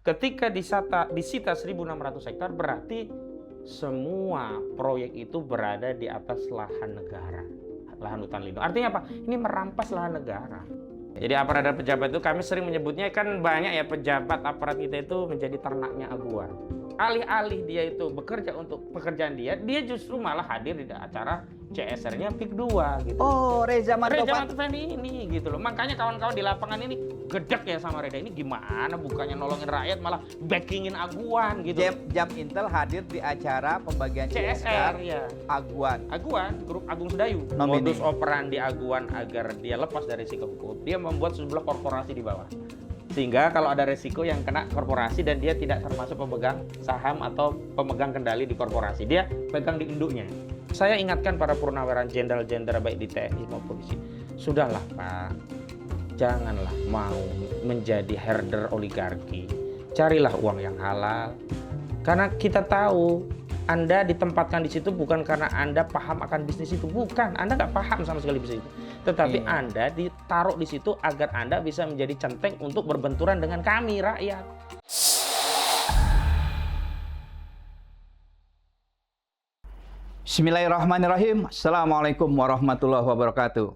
Ketika disita 1.600 hektar, berarti semua proyek itu berada di atas lahan negara, lahan hutan lindung. Artinya apa? Ini merampas lahan negara. Jadi aparat dan pejabat itu kami sering menyebutnya, kan banyak ya pejabat aparat kita itu menjadi ternaknya aguan. Alih-alih dia itu bekerja untuk pekerjaan dia justru malah hadir di acara CSR-nya PIK 2 gitu. Oh, Reza Mantofani ini gitu loh. Makanya kawan-kawan di lapangan ini gedek ya sama Reza, ini gimana bukannya nolongin rakyat malah backingin aguan gitu. Jam Intel hadir di acara pembagian CSR ya. Aguan, grup Agung Sedayu. Modus operandi aguan agar dia lepas dari risiko hukum, dia membuat sejumlah korporasi di bawah. Sehingga kalau ada resiko yang kena korporasi dan dia tidak termasuk pemegang saham atau pemegang kendali di korporasi, dia pegang di induknya. Saya ingatkan para purnaweran jenderal-jenderal baik di TNI maupun polisi, sudahlah Pak, janganlah mau menjadi herder oligarki. Carilah uang yang halal. Karena kita tahu Anda ditempatkan di situ bukan karena Anda paham akan bisnis itu, bukan. Anda nggak paham sama sekali bisnis itu. Tetapi Anda ditaruh di situ agar Anda bisa menjadi centeng untuk berbenturan dengan kami, rakyat. Bismillahirrahmanirrahim. Assalamualaikum warahmatullahi wabarakatuh.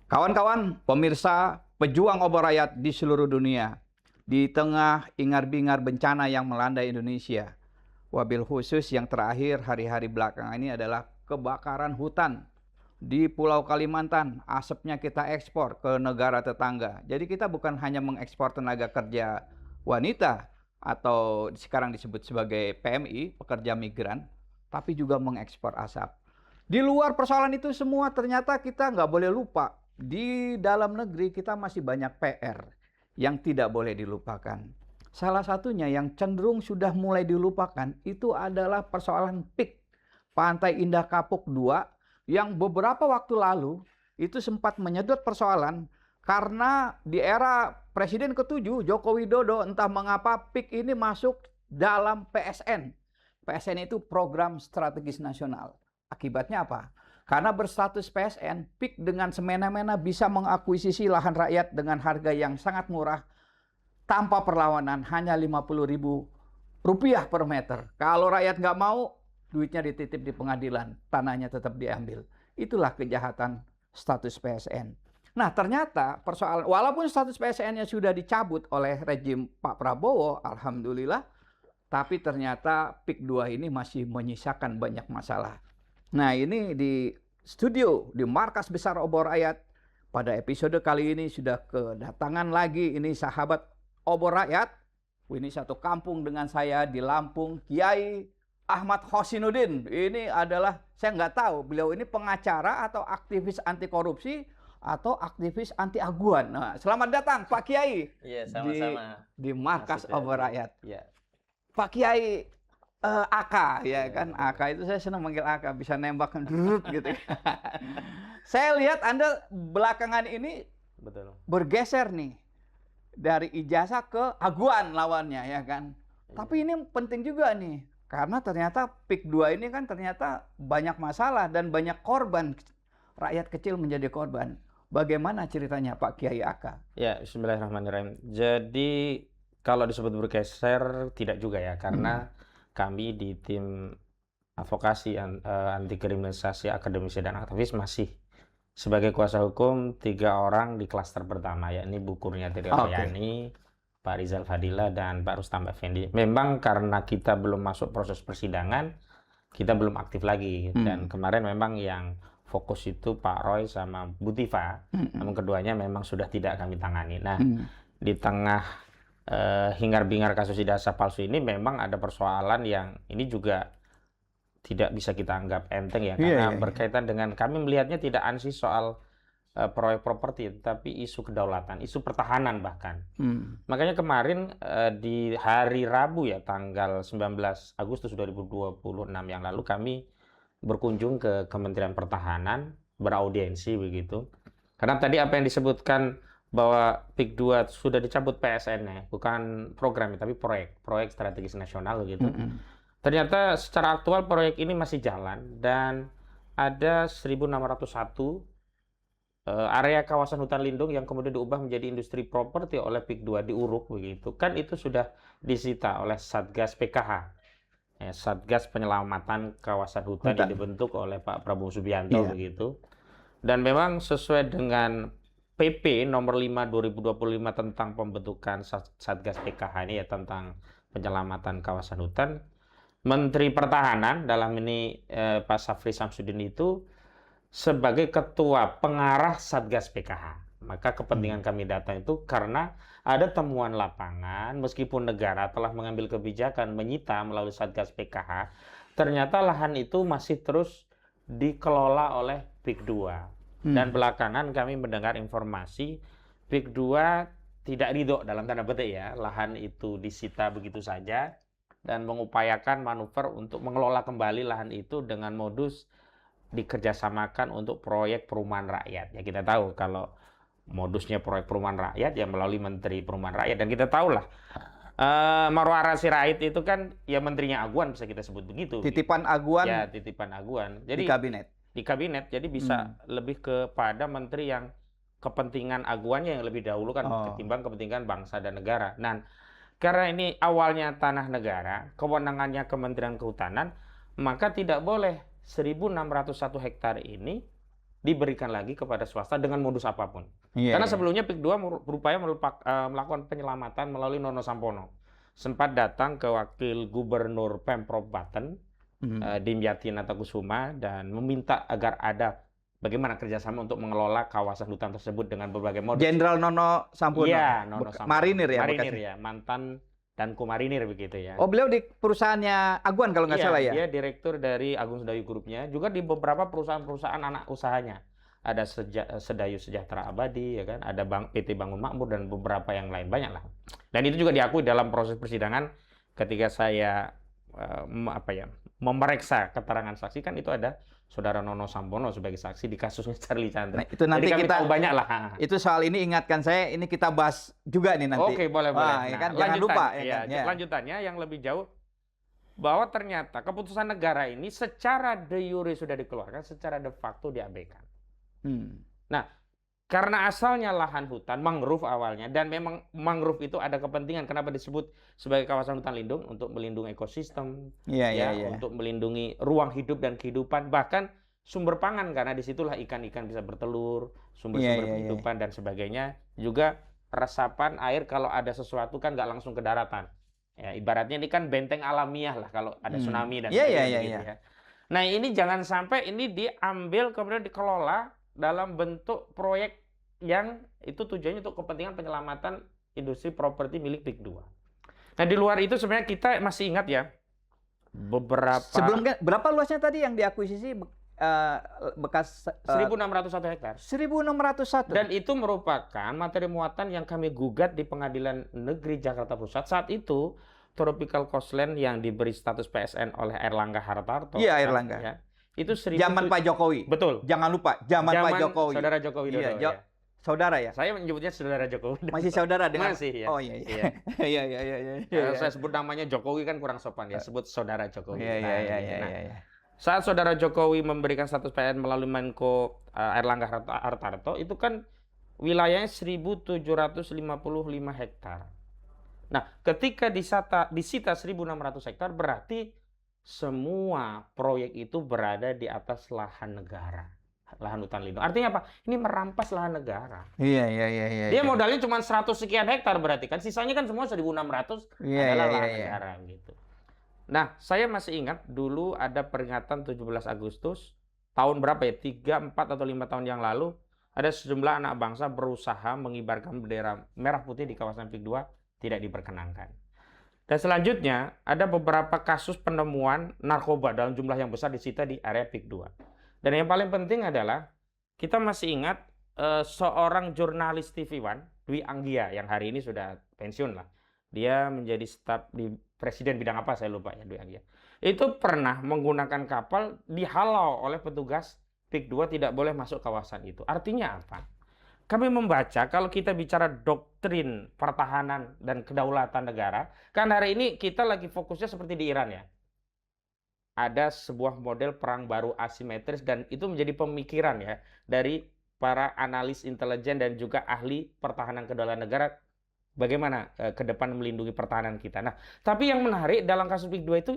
Kawan-kawan, pemirsa, pejuang obor rakyat di seluruh dunia, di tengah ingar-bingar bencana yang melanda Indonesia, wabil khusus yang terakhir hari-hari belakangan ini adalah kebakaran hutan di Pulau Kalimantan. Asapnya kita ekspor ke negara tetangga. Jadi kita bukan hanya mengekspor tenaga kerja wanita atau sekarang disebut sebagai PMI, pekerja migran, tapi juga mengekspor asap. Di luar persoalan itu semua, ternyata kita nggak boleh lupa, di dalam negeri kita masih banyak PR yang tidak boleh dilupakan. Salah satunya yang cenderung sudah mulai dilupakan itu adalah persoalan PIK, Pantai Indah Kapuk 2, yang beberapa waktu lalu itu sempat menyedot persoalan karena di era Presiden ke-7 Joko Widodo entah mengapa PIK ini masuk dalam PSN. PSN itu Program Strategis Nasional. Akibatnya apa? Karena berstatus PSN, PIK dengan semena-mena bisa mengakuisisi lahan rakyat dengan harga yang sangat murah tanpa perlawanan, hanya Rp50.000 per meter. Kalau rakyat nggak mau, duitnya dititip di pengadilan, tanahnya tetap diambil. Itulah kejahatan status PSN. Nah, ternyata persoalan, walaupun status PSN-nya sudah dicabut oleh rejim Pak Prabowo, alhamdulillah, tapi ternyata PIK 2 ini masih menyisakan banyak masalah. Nah, ini di studio, di markas besar obor rakyat, pada episode kali ini sudah kedatangan lagi ini sahabat obor rakyat. Ini satu kampung dengan saya di Lampung, Kiai Ahmad Hosinuddin. Ini adalah, saya nggak tahu, beliau ini pengacara atau aktivis anti korupsi atau aktivis anti aguan. Nah, selamat datang Pak Kiai. Iya, sama-sama. Di markas obor rakyat. Iya. Pak Kiai AK, ya kan, AK itu saya senang manggil AK, bisa nembak gitu. Saya lihat Anda belakangan ini bergeser nih dari ijazah ke aguan lawannya, ya kan. Tapi ini penting juga nih, karena ternyata PIK 2 ini kan ternyata banyak masalah dan banyak korban, rakyat kecil menjadi korban. Bagaimana ceritanya Pak Kiai AK? Ya, bismillahirrahmanirrahim. Jadi kalau disebut bergeser tidak juga ya, karena kami di tim advokasi anti kriminalisasi akademisi dan aktivis masih sebagai kuasa hukum 3 orang di klaster pertama, yakni Bu Kurniati Royani, Pak Rizal Fadila, dan Pak Rustam Effendi. Memang karena kita belum masuk proses persidangan, kita belum aktif lagi. Dan kemarin memang yang fokus itu Pak Roy sama Bu Tifa, namun keduanya memang sudah tidak kami tangani. Nah, di tengah hingar-bingar kasus ijazah palsu ini memang ada persoalan yang ini juga tidak bisa kita anggap enteng ya, karena berkaitan dengan, kami melihatnya tidak ansih soal proyek properti, tapi isu kedaulatan, isu pertahanan bahkan. Makanya kemarin di hari Rabu ya, tanggal 19 Agustus 2026 yang lalu, kami berkunjung ke Kementerian Pertahanan, beraudiensi begitu. Karena tadi apa yang disebutkan bahwa PIK 2 sudah dicabut PSN-nya, bukan program tapi proyek strategis nasional gitu. Ternyata secara aktual proyek ini masih jalan dan ada 1.601 area kawasan hutan lindung yang kemudian diubah menjadi industri properti oleh PIK 2 di Uruk begitu, kan itu sudah disita oleh Satgas PKH. Ya, Satgas Penyelamatan Kawasan Hutan yang dibentuk oleh Pak Prabowo Subianto begitu. Dan memang sesuai dengan PP nomor 5 2025 tentang pembentukan Satgas PKH ini ya, tentang penyelamatan kawasan hutan, Menteri Pertahanan dalam ini Pak Syafri Samsudin itu sebagai ketua pengarah Satgas PKH. Maka kepentingan kami datang itu karena ada temuan lapangan, meskipun negara telah mengambil kebijakan menyita melalui Satgas PKH, ternyata lahan itu masih terus dikelola oleh PIK 2. Dan belakangan kami mendengar informasi PIK 2 tidak ridho dalam tanda petik ya, lahan itu disita begitu saja dan mengupayakan manuver untuk mengelola kembali lahan itu dengan modus dikerjasamakan untuk proyek perumahan rakyat. Ya kita tahu kalau modusnya proyek perumahan rakyat ya melalui Menteri Perumahan Rakyat, dan kita tahu lah Marwara Sirait itu kan ya menterinya Aguan, bisa kita sebut begitu. Titipan Aguan. Ya, titipan Aguan. Jadi di kabinet. Jadi bisa lebih kepada menteri yang kepentingan Aguannya yang lebih dahulu kan ketimbang kepentingan bangsa dan negara. Nah, karena ini awalnya tanah negara, kewenangannya Kementerian Kehutanan, maka tidak boleh 1.601 hektar ini diberikan lagi kepada swasta dengan modus apapun. Karena sebelumnya PIK 2 berupaya melakukan penyelamatan melalui Nono Sampono. Sempat datang ke Wakil Gubernur Pemprov Banten, Dimyati Natakusuma, dan meminta agar ada bagaimana kerjasama untuk mengelola kawasan hutan tersebut dengan berbagai modus. Jenderal Nono Sampono. Iya, Nono Sampono. Marinir ya? Marinir ya, mantan dan Komarinir begitu ya. Oh, beliau di perusahaannya Aguan kalau nggak salah ya? Dia direktur dari Agung Sedayu Grupnya, juga di beberapa perusahaan-perusahaan anak usahanya. Ada Sedayu Sejahtera Abadi, ya kan? Ada PT Bangun Makmur dan beberapa yang lain, banyak lah. Dan itu juga diakui dalam proses persidangan ketika saya memeriksa keterangan saksi, kan itu ada Saudara Nono Sampono sebagai saksi di kasusnya Charlie Chandra. Nah, itu nanti jadi kita tahu banyak lah. Itu soal ini ingatkan saya, ini kita bahas juga nih nanti. Oke, boleh. Nah, ya kan? Jangan lupa. Lanjutannya yang lebih jauh, bahwa ternyata keputusan negara ini secara de jure sudah dikeluarkan, secara de facto diabaikan. Nah, karena asalnya lahan hutan, mangrove awalnya, dan memang mangrove itu ada kepentingan, kenapa disebut sebagai kawasan hutan lindung, untuk melindungi ekosistem, untuk melindungi ruang hidup dan kehidupan, bahkan sumber pangan, karena disitulah ikan-ikan bisa bertelur, sumber-sumber kehidupan dan sebagainya, juga resapan air kalau ada sesuatu kan nggak langsung ke daratan. Ya, ibaratnya ini kan benteng alamiah lah kalau ada tsunami dan sebagainya. Ya. Nah, ini jangan sampai ini diambil kemudian dikelola dalam bentuk proyek yang itu tujuannya untuk kepentingan penyelamatan industri properti milik PIK 2. Nah, di luar itu sebenarnya kita masih ingat ya beberapa. Sebelumnya berapa luasnya tadi yang diakuisisi bekas 1.601 hektar. 1.601. Dan itu merupakan materi muatan yang kami gugat di Pengadilan Negeri Jakarta Pusat. Saat itu Tropical Coastland yang diberi status PSN oleh Airlangga Hartarto. Iya, Airlangga. Ya, itu zaman Pak Jokowi. Betul. Jangan lupa, zaman Pak Jokowi. Saudara Jokowi Widodo. Iya, saudara ya? Saya menyebutnya saudara Jokowi. Masih saudara dengan? Masih ya. Oh iya. Iya. Saya sebut namanya Jokowi kan kurang sopan ya. Sebut saudara Jokowi. Iya. Saat saudara Jokowi memberikan status PSN melalui Menko Airlangga Hartarto, itu kan wilayahnya 1.755 hektar. Nah, ketika disita 1.600 hektar, berarti semua proyek itu berada di atas lahan negara, lahan hutan lindung. Artinya apa? Ini merampas lahan negara. Iya. Dia modalnya cuma 100 sekian hektar berarti kan, sisanya kan semua 1.600 adalah lahan negara gitu. Nah, saya masih ingat dulu ada peringatan 17 Agustus tahun berapa ya? 3, 4 atau 5 tahun yang lalu, ada sejumlah anak bangsa berusaha mengibarkan bendera merah putih di kawasan PIK 2, tidak diperkenankan. Dan selanjutnya ada beberapa kasus penemuan narkoba dalam jumlah yang besar disita di area PIK 2. Dan yang paling penting adalah kita masih ingat seorang jurnalis TV One, Dwi Anggia, yang hari ini sudah pensiun lah. Dia menjadi staf di presiden bidang apa saya lupa ya, Dwi Anggia. Itu pernah menggunakan kapal dihalau oleh petugas PIK 2, tidak boleh masuk kawasan itu. Artinya apa? Kami membaca kalau kita bicara doktrin pertahanan dan kedaulatan negara, kan hari ini kita lagi fokusnya seperti di Iran ya. Ada sebuah model perang baru asimetris dan itu menjadi pemikiran ya dari para analis intelijen dan juga ahli pertahanan kedaulatan negara bagaimana ke depan melindungi pertahanan kita. Nah, tapi yang menarik dalam kasus PIK 2 itu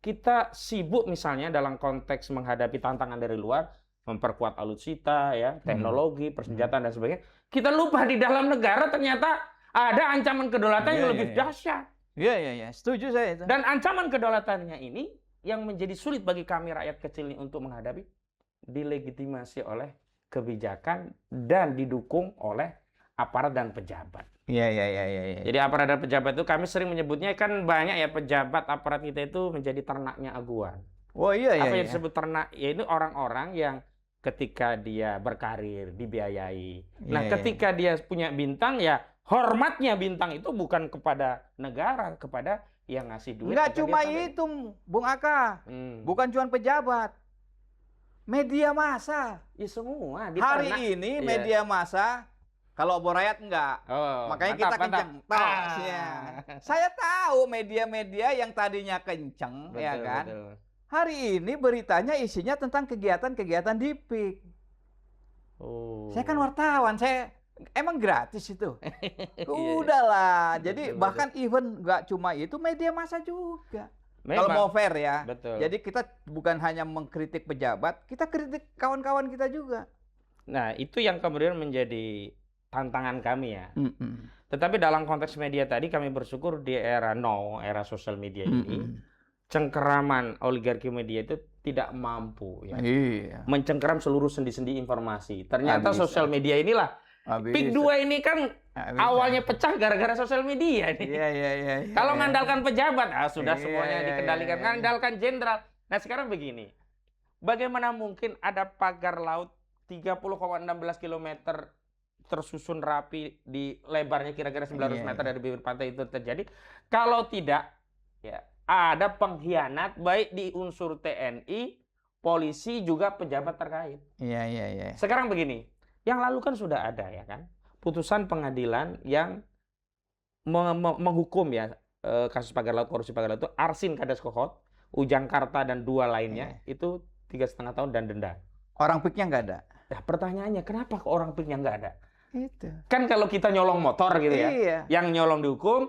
kita sibuk misalnya dalam konteks menghadapi tantangan dari luar, memperkuat alutsista, ya, teknologi, persenjataan dan sebagainya. Kita lupa di dalam negara ternyata ada ancaman kedaulatan yang lebih dahsyat. Iya. Setuju saya itu. Dan ancaman kedaulatannya ini yang menjadi sulit bagi kami rakyat kecil ini untuk menghadapi, dilegitimasi oleh kebijakan dan didukung oleh aparat dan pejabat. Iya. Jadi aparat dan pejabat itu kami sering menyebutnya kan banyak ya pejabat aparat kita itu menjadi ternaknya aguan. Oh iya. Apa yang disebut ternak? Ya ini orang-orang yang ketika dia berkarir dibiayai. Nah, ketika dia punya bintang ya hormatnya bintang itu bukan kepada negara, kepada yang ngasih duit. Enggak cuma itu, Bung Aka. Bukan cuma pejabat. Media massa. Ya semua. Hari ini media massa, kalau obor rakyat enggak. Makanya kita kenceng. Saya tahu media-media yang tadinya kenceng, ya kan? Betul. Hari ini beritanya isinya tentang kegiatan-kegiatan di PIK. Saya kan wartawan, saya emang gratis itu. Udahlah. Jadi bahkan even nggak cuma itu, media massa juga. Kalau mau fair ya. Betul. Jadi kita bukan hanya mengkritik pejabat, kita kritik kawan-kawan kita juga. Nah, itu yang kemudian menjadi tantangan kami ya. Tetapi dalam konteks media tadi kami bersyukur di era era sosial media ini, cengkeraman oligarki media itu tidak mampu ya, mencengkeram seluruh sendi-sendi informasi. Ternyata sosial media inilah PIK 2 ini kan awalnya pecah gara-gara sosial media ini. Iya. Kalau mengandalkan pejabat, sudah semuanya dikendalikan. Mengandalkan jenderal. Nah sekarang begini, bagaimana mungkin ada pagar laut 30,16 km tersusun rapi di lebarnya kira-kira 900 meter dari bibir pantai itu terjadi, kalau tidak ya ada pengkhianat baik di unsur TNI, polisi juga pejabat terkait. Iya. Sekarang begini. Yang lalu kan sudah ada ya kan putusan pengadilan yang menghukum ya kasus pagar laut, korupsi pagar laut itu Arsin Kades Kokot, Ujang Karta dan 2 lainnya itu 3,5 tahun dan denda. Orang PIK-nya nggak ada. Nah, pertanyaannya kenapa orang PIK-nya nggak ada? Itu. Kan kalau kita nyolong motor gitu ya, yang nyolong dihukum,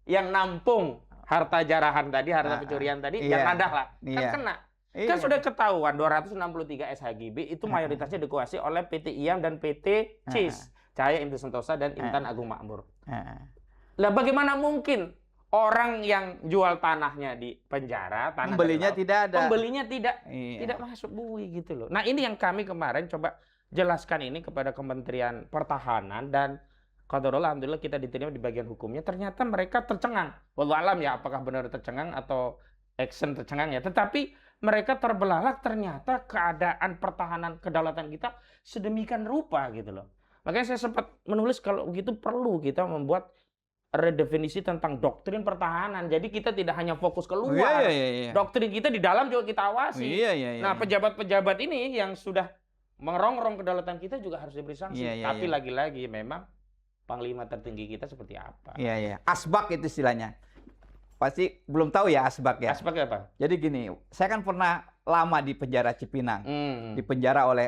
yang nampung harta jarahan tadi, harta pencurian tadi, yang nadah lah, kan kena. Kan sudah ketahuan 263 SHGB itu mayoritasnya dikuasai oleh PT IAM dan PT CIS, Cahaya Inti Sentosa dan Intan Agung Makmur. Lah bagaimana mungkin orang yang jual tanahnya di penjara, pembelinya tidak ada. Pembelinya tidak masuk bui gitu loh. Nah, ini yang kami kemarin coba jelaskan ini kepada Kementerian Pertahanan dan qadarullah alhamdulillah kita diterima di bagian hukumnya. Ternyata mereka tercengang. Wallahu alam ya apakah benar tercengang atau action tercengang ya. Tetapi mereka terbelalak ternyata keadaan pertahanan kedaulatan kita sedemikian rupa gitu loh. Makanya saya sempat menulis kalau begitu perlu kita membuat redefinisi tentang doktrin pertahanan. Jadi kita tidak hanya fokus keluar. Doktrin kita di dalam juga kita awasi. Nah, pejabat-pejabat ini yang sudah merongrong kedaulatan kita juga harus diberi sanksi. Tapi lagi-lagi memang panglima tertinggi kita seperti apa. Asbak itu istilahnya. Pasti belum tahu ya asbak ya. Asbak apa? Jadi gini, saya kan pernah lama di penjara Cipinang,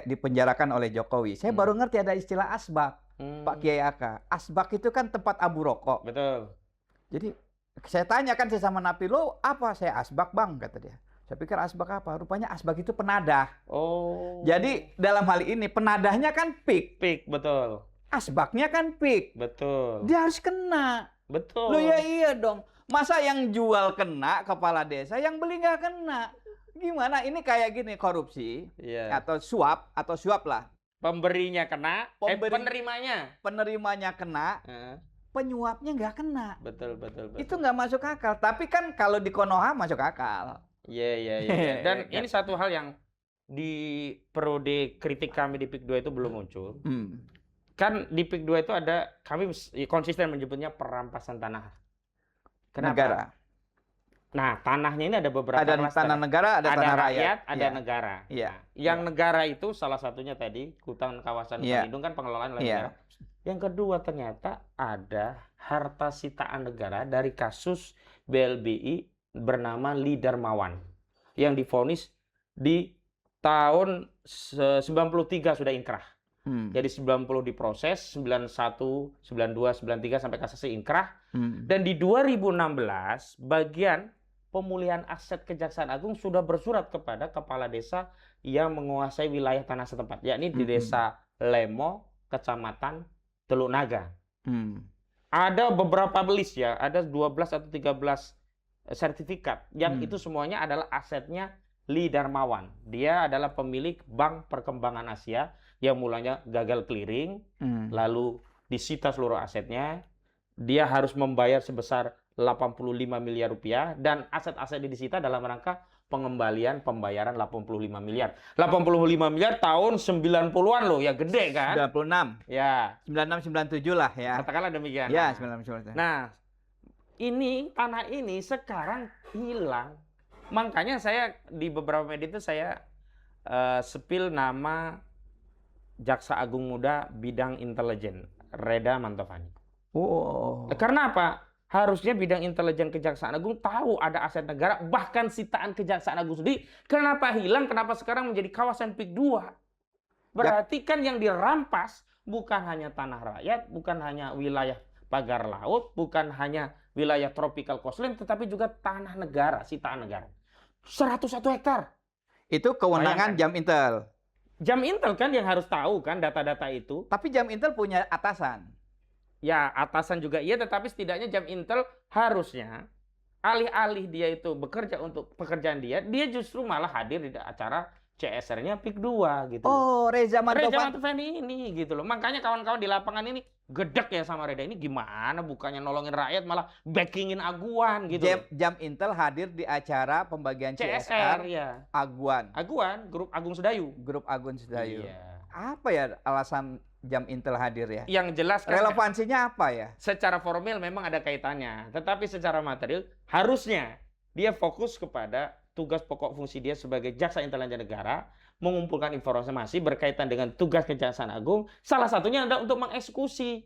dipenjarakan oleh Jokowi. Saya baru ngerti ada istilah asbak, Pak Kiai Aka. Asbak itu kan tempat abu rokok. Betul. Jadi saya tanyakan sama Napi, lo apa? Saya asbak bang, kata dia. Saya pikir asbak apa? Rupanya asbak itu penadah. Jadi dalam hal ini penadahnya kan PIK. PIK, betul. Asbaknya kan PIK. Betul. Dia harus kena. Betul. Loh ya iya dong. Masa yang jual kena, kepala desa, yang beli nggak kena? Gimana? Ini kayak gini, korupsi atau suap lah. Pemberinya kena, penerimanya kena, penyuapnya nggak kena. Betul. Itu nggak masuk akal. Tapi kan kalau di Konoha masuk akal. Iya. Dan ini satu hal yang di periode kritik kami di PIK 2 itu belum muncul. Kan di PIK 2 itu ada, kami konsisten menyebutnya perampasan tanah. Kenapa? Negara. Nah, tanahnya ini ada beberapa klaster. Tanah negara, ada tanah rakyat, ada negara. Nah, yang negara itu salah satunya tadi hutan kawasan lindung kan pengelolaan oleh negara. Yang kedua ternyata ada harta sitaan negara dari kasus BLBI bernama Lee Darmawan yang divonis di tahun 93 sudah inkrah. Jadi 90 diproses, 91, 92, 93 sampai kasasi inkrah. Dan di 2016 bagian pemulihan aset Kejaksaan Agung sudah bersurat kepada kepala desa yang menguasai wilayah tanah setempat, yakni di Desa Lemo, Kecamatan Teluk Naga. Ada beberapa list ya, ada 12 atau 13 sertifikat yang itu semuanya adalah asetnya Lee Darmawan. Dia adalah pemilik Bank Perkembangan Asia yang mulanya gagal clearing, lalu disita seluruh asetnya. Dia harus membayar sebesar 85 miliar rupiah dan aset-aset disita dalam rangka pengembalian pembayaran 85 miliar. 85 miliar tahun 90-an loh, ya gede kan? 96. Ya. 96 97 lah ya. Katakanlah demikian. Ya, 96 97. Nah, ini tanah ini sekarang hilang. Makanya saya di beberapa media itu saya spill nama Jaksa Agung Muda bidang intelijen, Reda Mantovani. Oh. Karena apa? Harusnya bidang intelijen Kejaksaan Agung tahu ada aset negara, bahkan sitaan Kejaksaan Agung sendiri. Kenapa hilang? Kenapa sekarang menjadi kawasan PIK 2? Berarti kan yang dirampas bukan hanya tanah rakyat, bukan hanya wilayah pagar laut, bukan hanya wilayah tropical coastline, tetapi juga tanah negara, sitaan negara. 101 hektar. Itu kewenangan Jam Intel. Jam Intel kan yang harus tahu kan data-data itu. Tapi Jam Intel punya atasan. Ya, atasan juga iya, tetapi setidaknya Jam Intel harusnya alih-alih dia itu bekerja untuk pekerjaan dia justru malah hadir di acara CSR-nya PIK 2 gitu. Oh, Reza Reza Mantovani ini gitu loh. Makanya kawan-kawan di lapangan ini gedek ya sama Reda ini, gimana bukannya nolongin rakyat malah backingin Aguan gitu. Jam Intel hadir di acara pembagian CSR ya. Aguan, Grup Agung Sedayu. Grup Agung Sedayu. Iya. Apa ya alasan Jam Intel hadir ya? Yang jelas kan relevansinya apa ya? Secara formal memang ada kaitannya, tetapi secara material harusnya dia fokus kepada tugas pokok fungsi dia sebagai jaksa intelijen negara, mengumpulkan informasi berkaitan dengan tugas Kejaksaan Agung. Salah satunya adalah untuk mengeksekusi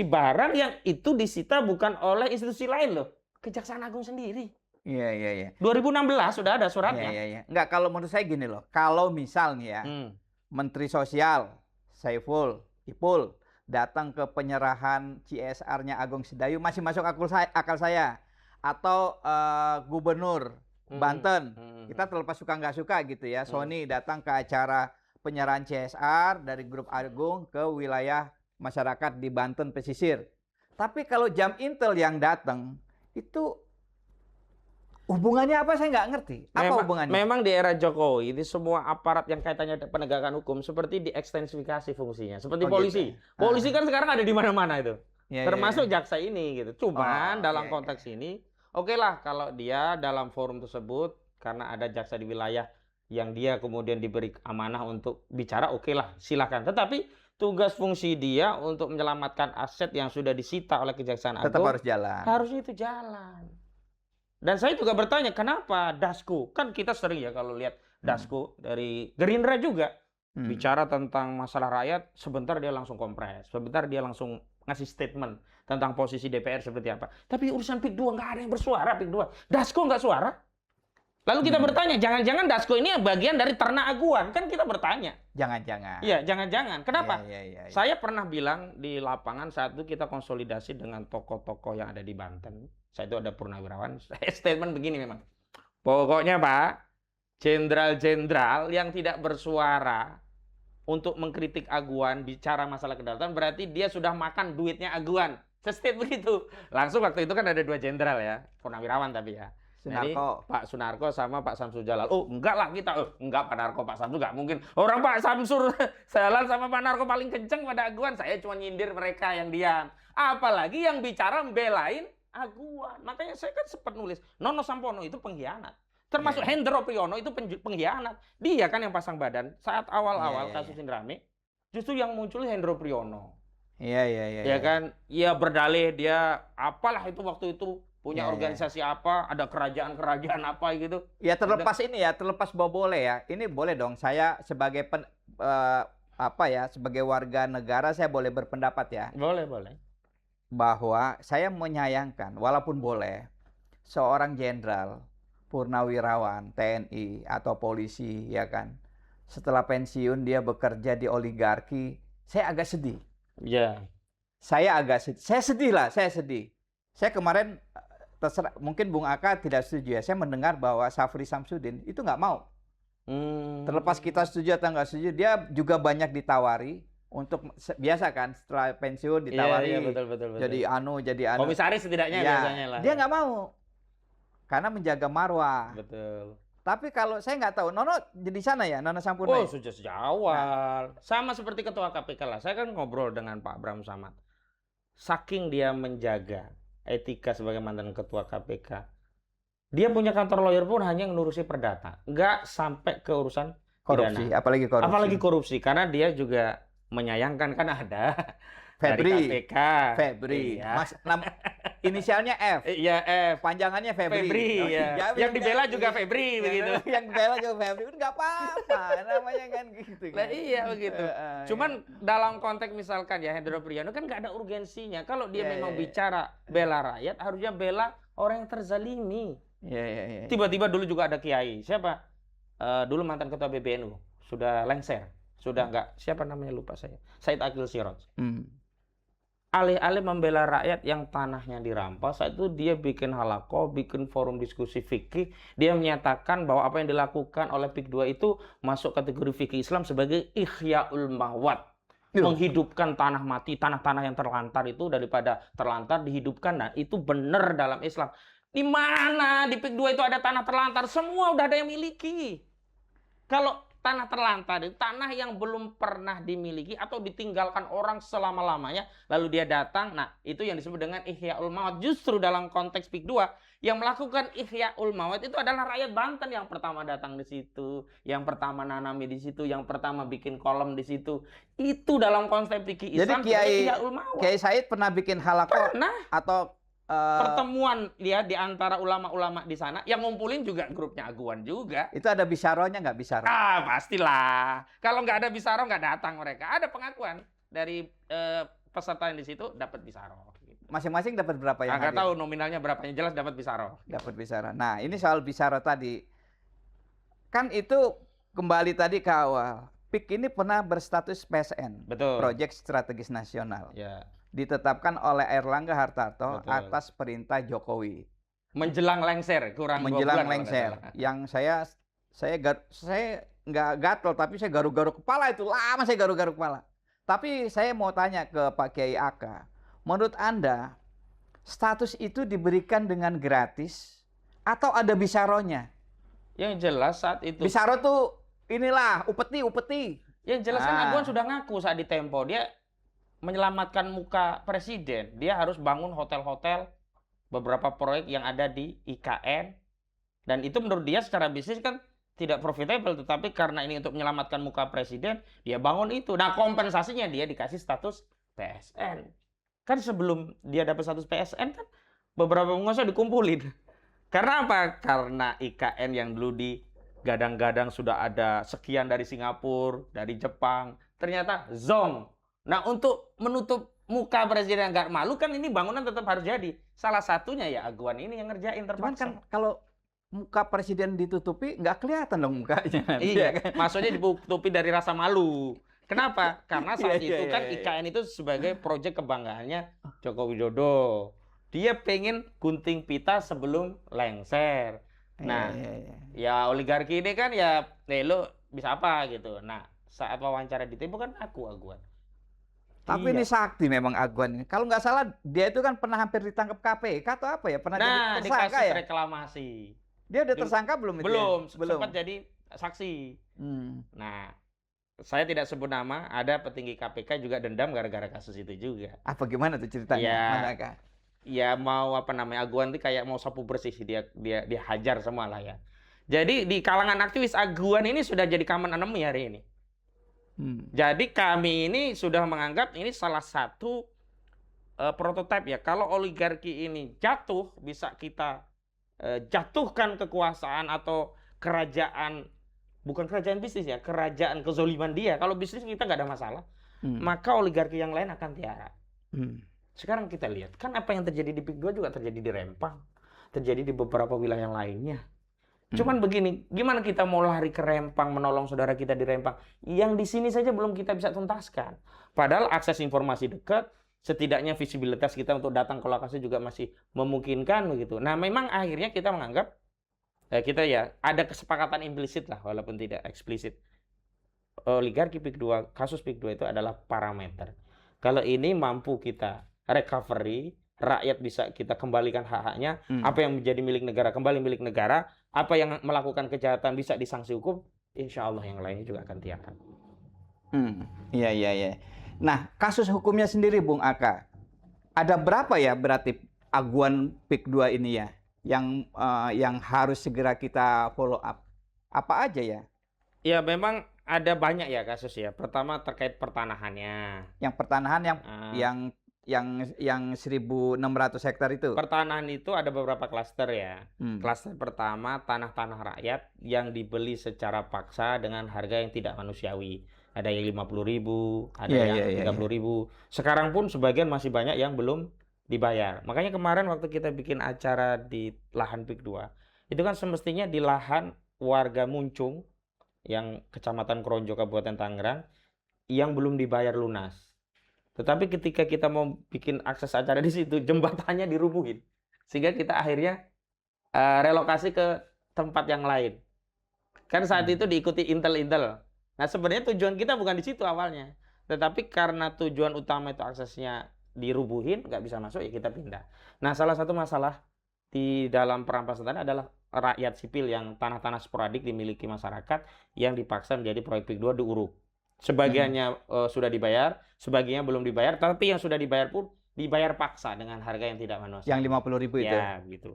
barang yang itu disita bukan oleh institusi lain loh, Kejaksaan Agung sendiri. Iya. 2016 sudah ada suratnya. Iya. Enggak, kalau menurut saya gini loh, kalau misalnya Menteri Sosial Saiful Ipul datang ke penyerahan CSR-nya Agung Sedayu masih masuk akal saya. Atau Gubernur Banten, kita terlepas suka nggak suka gitu ya, Sony datang ke acara penyerahan CSR dari Grup Agung ke wilayah masyarakat di Banten pesisir. Tapi kalau Jam Intel yang datang, itu hubungannya apa saya nggak ngerti. Apa hubungannya? Memang di era Jokowi, di semua aparat yang kaitannya penegakan hukum seperti diekstensifikasi fungsinya. Seperti polisi. Gitu. Polisi kan sekarang ada di mana-mana itu. Termasuk jaksa ini gitu. Cuman dalam konteks ini, oke lah kalau dia dalam forum tersebut karena ada jaksa di wilayah yang dia kemudian diberi amanah untuk bicara, oke lah silakan. Tetapi tugas fungsi dia untuk menyelamatkan aset yang sudah disita oleh Kejaksaan Agung tetap harus jalan. Harusnya itu jalan. Dan saya juga bertanya kenapa Dasko? Kan kita sering ya kalau lihat Dasko dari Gerindra juga bicara tentang masalah rakyat, sebentar dia langsung kompres, sebentar dia langsung ngasih statement tentang posisi DPR seperti apa. Tapi urusan PIK 2 nggak ada yang bersuara, PIK 2. Dasko nggak suara. Lalu kita bertanya, jangan-jangan Dasko ini bagian dari ternak Aguan? Kan kita bertanya. Jangan-jangan. Iya, jangan-jangan. Kenapa? Ya. Saya pernah bilang di lapangan saat itu kita konsolidasi dengan tokoh-tokoh yang ada di Banten. Saya itu ada Purnawirawan. Statement begini memang. Pokoknya Pak, jenderal-jenderal yang tidak bersuara untuk mengkritik Aguan, bicara masalah kedaulatan, berarti dia sudah makan duitnya Aguan. Sestet begitu. Langsung waktu itu kan ada 2 jenderal ya, Purnawirawan tapi ya. Sunarko. Jadi, Pak Sunarko sama Pak Samsul Jalal. Oh enggak lah kita, enggak Pak Narko, Pak Samsul enggak mungkin. Orang Pak Samsul Jalal sama Pak Narko paling kenceng pada Aguan. Saya cuma nyindir mereka yang diam. Apalagi yang bicara membelain Aguan. Makanya saya kan sempat nulis, Nono Sampono itu pengkhianat. Termasuk Hendro Priyono itu pengkhianat. Dia kan yang pasang badan saat awal-awal kasus ini rame. Justru yang muncul Hendro Priyono. Iya. Ya kan, ia berdalih dia apalah itu waktu itu punya organisasi apa, ada kerajaan-kerajaan apa gitu. Ya terlepas ini ya, terlepas bahwa boleh ya. Ini boleh dong. Saya sebagai sebagai warga negara saya boleh berpendapat ya. Boleh. Bahwa saya menyayangkan, walaupun boleh, seorang jenderal Purnawirawan TNI atau polisi ya kan setelah pensiun dia bekerja di oligarki, saya agak sedih. Ya. Saya agak sedih. Saya sedih lah, saya sedih. Saya kemarin terserah, mungkin Bung Aka tidak setuju ya. Saya mendengar bahwa Syafri Samsudin itu nggak mau. Terlepas kita setuju atau nggak setuju, dia juga banyak ditawari untuk biasa kan setelah pensiun ditawari Iya, betul. jadi anu. Komisaris setidaknya Ya, biasanya lah. dia nggak mau karena menjaga marwah. Betul. Tapi kalau saya nggak tahu, Nono di sana ya, Nono Sampurna. Oh, sejak awal. Sama seperti ketua KPK lah. Saya kan ngobrol dengan Pak Bram Samad. Saking dia menjaga etika sebagai mantan ketua KPK, dia punya kantor lawyer pun hanya ngurusi perdata, nggak sampai ke urusan Korupsi, pidana. apalagi korupsi. Apalagi korupsi, karena dia juga menyayangkan kan ada Febri, dari KPK. Febri, Iya. Inisialnya F, Iya, F. panjangannya Febri. Febri, Oh, ya. iya, Yang dibela iya, juga iya. Febri, begitu. Yang dibela juga Febri, udah nggak apa-apa, namanya kan gitu. Lah kan. iya begitu. Cuman dalam konteks misalkan ya Hendro Priyono kan nggak ada urgensinya. Kalau dia Iya, memang iya. bicara bela rakyat, harusnya bela orang yang terzalimi. Iya. Tiba-tiba dulu juga ada kiai. Siapa? Dulu mantan ketua PBNU. Sudah lengser. Sudah nggak, siapa namanya lupa saya. Said Akil Siraj. Alih-alih membela rakyat yang tanahnya dirampas, saat itu dia bikin halaqah, bikin forum diskusi fikih. Dia menyatakan bahwa apa yang dilakukan oleh PIK 2 itu masuk kategori fikih Islam sebagai ihya'ul mahwat. Menghidupkan tanah mati, tanah-tanah yang terlantar itu daripada terlantar dihidupkan. Nah, itu benar dalam Islam. Di mana di PIK 2 itu ada tanah terlantar? Semua udah ada yang miliki. Kalau tanah terlantar itu tanah yang belum pernah dimiliki atau ditinggalkan orang selama-lamanya, lalu dia datang, nah itu yang disebut dengan ihya'ul mawat. Justru dalam konteks PIK 2 yang melakukan ihya'ul mawat itu adalah rakyat Banten yang pertama datang di situ, yang pertama nanami di situ, yang pertama bikin kolom di situ. Itu dalam konteks PIK Islam. Jadi ihya'ul mawat. Kiai Said pernah bikin halaqah atau pertemuan dia di antara ulama-ulama di sana, yang ngumpulin juga grupnya Aguan juga. itu ada bisarohnya nggak bisaroh? Pastilah. Kalau nggak ada bisaroh nggak datang mereka. Ada pengakuan dari peserta yang di situ dapat bisaroh. Gitu. Masing-masing dapat berapa yang Nggak hadir? tahu nominalnya berapa, yang jelas dapat bisaroh. Dapat bisaroh. Nah, ini soal bisaroh tadi. Kan itu kembali tadi ke awal. PIK ini pernah berstatus PSN. Betul. Proyek Strategis Nasional. Ya. Ditetapkan oleh Erlangga Hartarto Betul. atas perintah Jokowi. Menjelang lengser, kurang 2 Menjelang bulan. lengser. Yang saya nggak gatel, tapi saya garuk-garuk kepala itu. Lama saya garuk-garuk kepala. Tapi saya mau tanya ke Pak Kiai Aka. Menurut Anda, status itu diberikan dengan gratis atau ada bisarohnya? Yang jelas saat itu. Bisaroh tuh inilah, upeti. Yang jelas kan Aguan sudah ngaku saat di Tempo. Dia menyelamatkan muka presiden. Dia harus bangun hotel-hotel, beberapa proyek yang ada di IKN. Dan itu menurut dia secara bisnis kan tidak profitable. Tetapi karena ini untuk menyelamatkan muka presiden, dia bangun itu. Nah, kompensasinya dia dikasih status PSN. Kan sebelum dia dapat status PSN kan beberapa pengusaha dikumpulin. Karena apa? Karena IKN yang dulu digadang-gadang sudah ada sekian dari Singapura, dari Jepang. Ternyata zong. Nah, untuk menutup muka presiden yang nggak malu kan ini bangunan tetap harus jadi. Salah satunya ya Aguan ini yang ngerjain terpaksa. Cuman kan kalau muka presiden ditutupi nggak kelihatan dong mukanya. Iya, maksudnya ditutupi dari rasa malu. Kenapa? Karena saat itu kan IKN itu sebagai proyek kebanggaannya Joko Widodo. Dia pengen gunting pita sebelum lengser. Nah, ya oligarki ini kan ya, lo bisa apa gitu. Nah, saat wawancara di Tempo kan Aguan. Tapi ini sakti memang Aguan ini. Kalau nggak salah dia itu kan pernah hampir ditangkap KPK atau apa ya? Pernah jadi tersangka dikasih ya? reklamasi. Dia udah tersangka belum itu? Belum, sempat jadi saksi. Nah, saya tidak sebut nama, ada petinggi KPK juga dendam gara-gara kasus itu juga. Apa gimana tuh ceritanya? Ya mau apa namanya, Aguan itu kayak mau sapu bersih, dia hajar semua lah ya. Jadi di kalangan aktivis Aguan ini sudah jadi common enemy hari ini. Jadi kami ini sudah menganggap ini salah satu prototipe ya. Kalau oligarki ini jatuh, bisa kita jatuhkan kekuasaan atau kerajaan, bukan kerajaan bisnis ya, kerajaan kezoliman dia. Kalau bisnis kita nggak ada masalah, maka oligarki yang lain akan tiara. Sekarang kita lihat, kan apa yang terjadi di PIK 2 juga terjadi di Rempang, terjadi di beberapa wilayah lainnya. Cuman begini, gimana kita mau lari ke Rempang menolong saudara kita di Rempang? Yang di sini saja belum kita bisa tuntaskan. Padahal akses informasi dekat, setidaknya visibilitas kita untuk datang ke lokasi juga masih memungkinkan begitu. Nah, memang akhirnya kita menganggap kita ya ada kesepakatan implisit lah walaupun tidak eksplisit. Oligarki PIK 2, kasus PIK 2 itu adalah parameter. Kalau ini mampu kita recovery, rakyat bisa kita kembalikan hak-haknya, apa yang menjadi milik negara kembali milik negara, apa yang melakukan kejahatan bisa disanksi hukum, insya Allah yang lainnya juga akan tiarap. Iya, iya, iya. Nah, kasus hukumnya sendiri, Bung Aka, ada berapa ya berarti aguan PIK 2 ini ya, yang harus segera kita follow up? Apa aja ya? Ya, memang ada banyak ya kasus ya. Pertama terkait pertanahannya. Yang pertanahan yang 1.600 hektar itu. Pertanahan itu ada beberapa klaster ya. Klaster pertama tanah-tanah rakyat yang dibeli secara paksa dengan harga yang tidak manusiawi. Ada yang 50.000, ada yang 30.000. Sekarang pun sebagian masih banyak yang belum dibayar. Makanya kemarin waktu kita bikin acara di lahan PIK 2, itu kan semestinya di lahan warga Muncung yang Kecamatan Kronjo Kabupaten Tangerang yang belum dibayar lunas. Tetapi ketika kita mau bikin akses acara di situ, jembatannya dirubuhin. Sehingga kita akhirnya relokasi ke tempat yang lain. Kan saat itu diikuti intel-intel. Nah, sebenarnya tujuan kita bukan di situ awalnya. Tetapi karena tujuan utama itu aksesnya dirubuhin, nggak bisa masuk, ya kita pindah. Nah, salah satu masalah di dalam perampasan tanah adalah rakyat sipil yang tanah-tanah sporadik dimiliki masyarakat yang dipaksa menjadi proyek PIK 2 diuruk. Sebagiannya sudah dibayar, sebagiannya belum dibayar, tapi yang sudah dibayar pun dibayar paksa dengan harga yang tidak manusiawi. Yang 50.000 itu. Ya, gitu.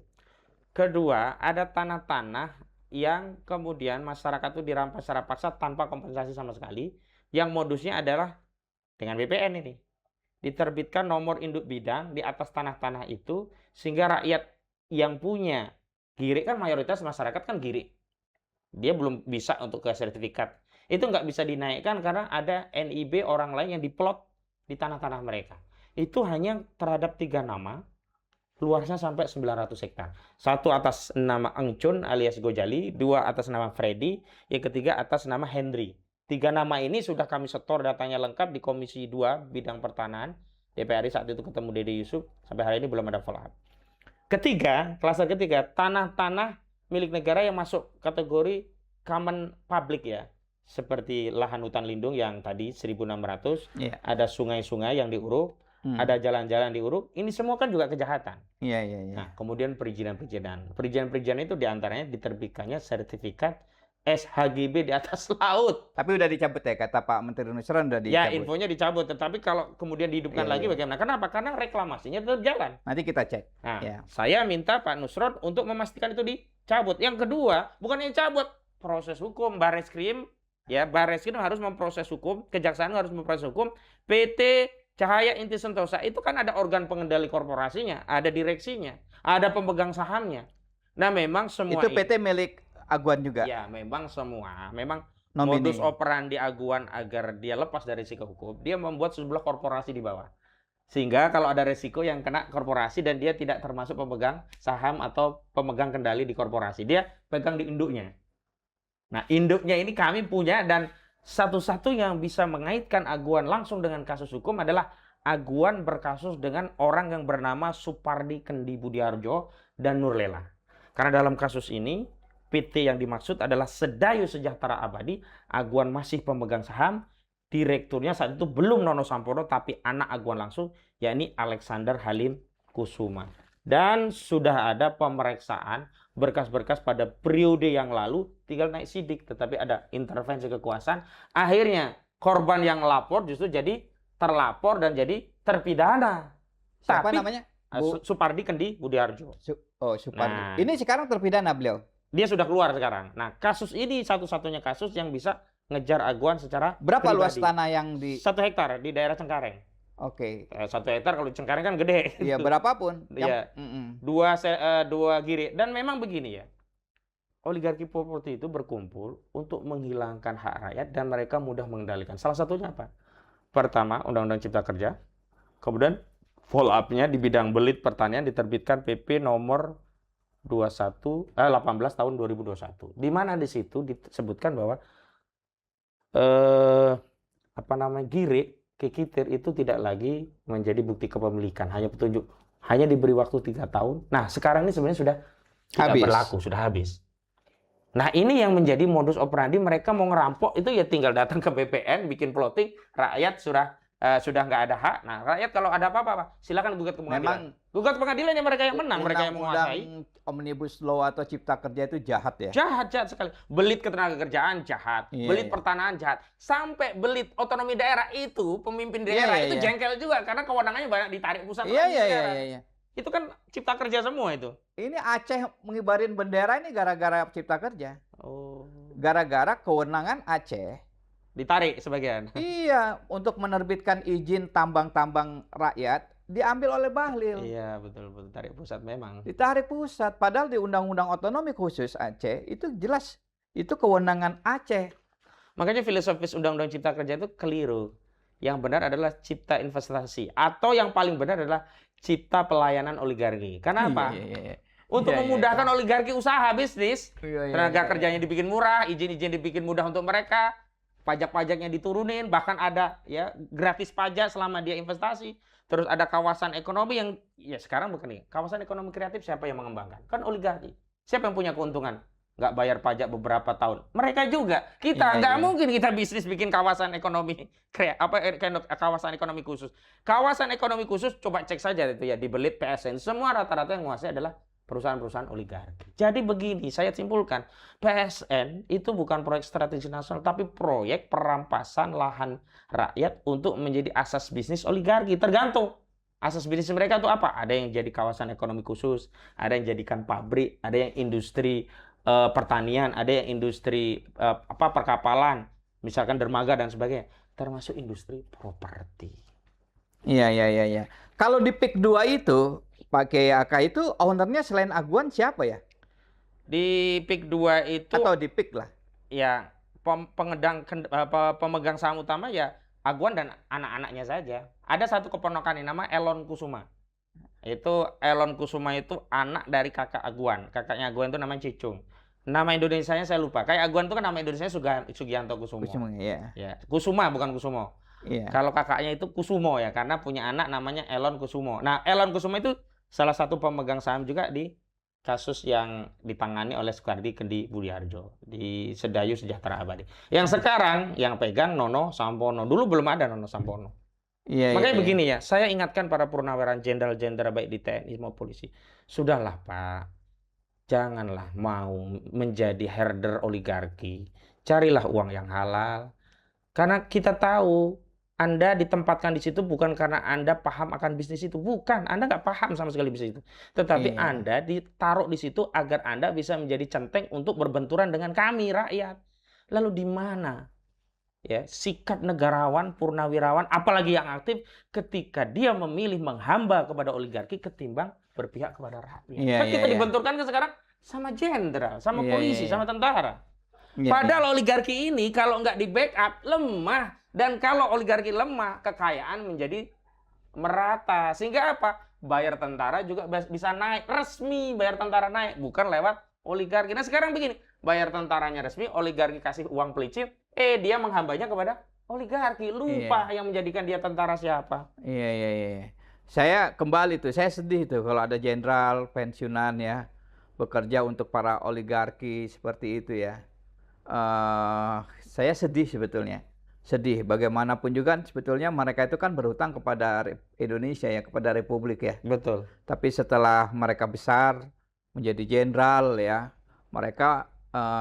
Kedua, ada tanah-tanah yang kemudian masyarakat itu dirampas secara paksa tanpa kompensasi sama sekali. Yang modusnya adalah dengan BPN ini. Diterbitkan nomor induk bidang di atas tanah-tanah itu sehingga rakyat yang punya girik, kan mayoritas masyarakat kan girik. Dia belum bisa untuk ke sertifikat. Itu nggak bisa dinaikkan karena ada NIB orang lain yang diplot di tanah-tanah mereka. Itu hanya terhadap 3 nama, luasnya sampai 900 hektar. 1 atas nama Engcun alias Gojali, 2 atas nama Freddy, yang ketiga atas nama Henry. 3 nama ini sudah kami setor datanya lengkap di Komisi 2 Bidang Pertanahan. DPR saat itu ketemu Dede Yusuf, sampai hari ini belum ada follow up. Ketiga, klaster ketiga, tanah-tanah milik negara yang masuk kategori common public ya. Seperti lahan hutan lindung yang tadi 1.600, ada sungai-sungai yang diuruk, ada jalan-jalan diuruk. Ini semua kan juga kejahatan. Nah, kemudian perizinan-perizinan. Perizinan-perizinan itu diantaranya diterbitkannya sertifikat SHGB di atas laut. Tapi udah dicabut ya, kata Pak Menteri Nusron udah dicabut. Ya, infonya dicabut. Tetapi kalau kemudian dihidupkan lagi bagaimana? Kenapa? Karena reklamasinya tetap jalan. Nanti kita cek. Nah, saya minta Pak Nusron untuk memastikan itu dicabut. Yang kedua, bukan yang cabut, proses hukum. Barreskrim, ya, Barreskrim harus memproses hukum, Kejaksaan harus memproses hukum. PT Cahaya Inti Sentosa itu kan ada organ pengendali korporasinya, ada direksinya, ada pemegang sahamnya. Nah, memang semua itu PT milik Aguan juga. Ya, memang semua, memang Nomini. modus operandi Aguan agar dia lepas dari risiko hukum, dia membuat sejumlah korporasi di bawah. Sehingga kalau ada risiko yang kena korporasi dan dia tidak termasuk pemegang saham atau pemegang kendali di korporasi, dia pegang di induknya. Nah, induknya ini kami punya, dan satu-satu yang bisa mengaitkan Aguan langsung dengan kasus hukum adalah Aguan berkasus dengan orang yang bernama Supardi Kendi Budiarjo dan Nurlela. Karena dalam kasus ini PT yang dimaksud adalah Sedayu Sejahtera Abadi. Aguan masih pemegang saham. Direkturnya saat itu belum Nono Sampono, tapi anak Aguan langsung, yakni Alexander Halim Kusuma. Dan sudah ada pemeriksaan berkas-berkas pada periode yang lalu, tinggal naik sidik. Tetapi ada intervensi kekuasaan. Akhirnya korban yang lapor justru jadi terlapor dan jadi terpidana. Siapa namanya? Supardi Kendi Budiarjo. Supardi. Nah, ini sekarang terpidana beliau? Dia sudah keluar sekarang. Nah, kasus ini satu-satunya kasus yang bisa ngejar Aguan secara berapa pribadi. Luas tanah yang di 1 hektar di daerah Cengkareng. Oke. 1 hektar kalau di Cengkareng kan gede. Iya, berapapun. Iya. 2 giri. Dan memang begini ya. Oligarki properti itu berkumpul untuk menghilangkan hak rakyat dan mereka mudah mengendalikan. Salah satunya apa? Pertama, Undang-Undang Cipta Kerja. Kemudian follow up-nya di bidang belit pertanian diterbitkan PP nomor 18 tahun 2021. Di mana di situ disebutkan bahwa apa namanya, gire, kekitir itu tidak lagi menjadi bukti kepemilikan, hanya petunjuk, hanya diberi waktu 3 tahun. Nah, sekarang ini sebenarnya sudah tidak berlaku, sudah habis. Nah, ini yang menjadi modus operandi mereka mau ngerampok itu ya tinggal datang ke BPN, bikin plotting, rakyat sudah nggak ada hak. Nah, rakyat kalau ada apa-apa, silakan gugat ke pengadilan. Gugat pengadilan yang mereka yang menang, mereka yang menguasai. Omnibus Law atau Cipta Kerja itu jahat ya? Jahat sekali. Belit ketenagakerjaan jahat, belit pertanahan jahat, sampai belit otonomi daerah itu, pemimpin daerah itu jengkel juga karena kewenangannya banyak ditarik pusat. Iya. Itu kan Cipta Kerja semua itu. Ini Aceh mengibarin bendera ini gara-gara Cipta Kerja. Oh. Gara-gara kewenangan Aceh ditarik sebagian. Iya, untuk menerbitkan izin tambang-tambang rakyat diambil oleh Bahlil. Iya, betul, tarik pusat memang. Ditarik pusat, padahal di Undang-Undang Otonomi Khusus Aceh itu jelas itu kewenangan Aceh. Makanya filosofis Undang-Undang Cipta Kerja itu keliru. Yang benar adalah cipta investasi, atau yang paling benar adalah cipta pelayanan oligarki. Karena apa? Untuk memudahkan oligarki usaha bisnis, tenaga kerjanya dibikin murah, izin-izin dibikin mudah untuk mereka, pajak-pajaknya diturunin, bahkan ada ya gratis pajak selama dia investasi. Terus ada kawasan ekonomi yang ya sekarang bukan nih, kawasan ekonomi kreatif siapa yang mengembangkan? Kan oligarki. Siapa yang punya keuntungan? Nggak bayar pajak beberapa tahun. Mereka juga. Kita nggak mungkin kita bisnis bikin kawasan ekonomi kawasan ekonomi khusus. Kawasan ekonomi khusus coba cek saja itu ya di Belit, PSN, semua rata-rata yang menguasai adalah perusahaan-perusahaan oligarki. Jadi begini, saya simpulkan, PSN itu bukan proyek strategis nasional, tapi proyek perampasan lahan rakyat untuk menjadi asas bisnis oligarki. Tergantung asas bisnis mereka itu apa. Ada yang jadi kawasan ekonomi khusus, ada yang jadikan pabrik, ada yang industri pertanian, ada yang industri perkapalan, misalkan dermaga dan sebagainya, termasuk industri properti. Iya. Kalau di PIK 2 itu, Pak Kiai Aka itu ownernya selain Aguan siapa ya? Di PIK 2 itu atau di PIK lah. Ya, pemegang saham utama ya Aguan dan anak-anaknya saja. Ada satu keponakan yang nama Elon Kusuma. Itu Elon Kusuma itu anak dari kakak Aguan. Kakaknya Aguan itu namanya Cicung. Nama Indonesianya saya lupa. Kayak Aguan itu kan nama Indonesianya Sugianto Kusumo. Ya, Kusuma bukan Kusumo. Iya. Kalau kakaknya itu Kusumo ya, karena punya anak namanya Elon Kusumo. Nah, Elon Kusumo itu salah satu pemegang saham juga di kasus yang ditangani oleh Soekardi Kendi Budiharjo di Sedayu Sejahtera Abadi. Yang sekarang yang pegang Nono Sampono. Dulu belum ada Nono Sampono. Makanya begini ya, saya ingatkan para purnaweran jenderal-jenderal baik di TNI maupun polisi. Sudahlah Pak, janganlah mau menjadi herder oligarki. Carilah uang yang halal. Karena kita tahu Anda ditempatkan di situ bukan karena Anda paham akan bisnis itu. Bukan, Anda nggak paham sama sekali bisnis itu. Tetapi Anda ditaruh di situ agar Anda bisa menjadi centeng untuk berbenturan dengan kami, rakyat. Lalu di mana ya sikap negarawan, purnawirawan, apalagi yang aktif ketika dia memilih menghamba kepada oligarki ketimbang berpihak kepada rakyat? Kan kita dibenturkan ke sekarang sama jenderal, sama polisi, sama tentara. Padahal oligarki ini kalau nggak di backup lemah, dan kalau oligarki lemah kekayaan menjadi merata, sehingga apa? Bayar tentara juga bisa naik, resmi bayar tentara naik, bukan lewat oligarki. Nah sekarang begini, bayar tentaranya resmi, oligarki kasih uang pelicin, dia menghambanya kepada oligarki, lupa yang menjadikan dia tentara siapa. Iya. Saya kembali tuh, saya sedih tuh kalau ada jenderal pensiunan ya bekerja untuk para oligarki seperti itu ya. Saya sedih sebetulnya. Sedih, bagaimanapun juga sebetulnya mereka itu kan berhutang kepada Indonesia ya, kepada Republik ya. Betul. Tapi setelah mereka besar menjadi jenderal ya, mereka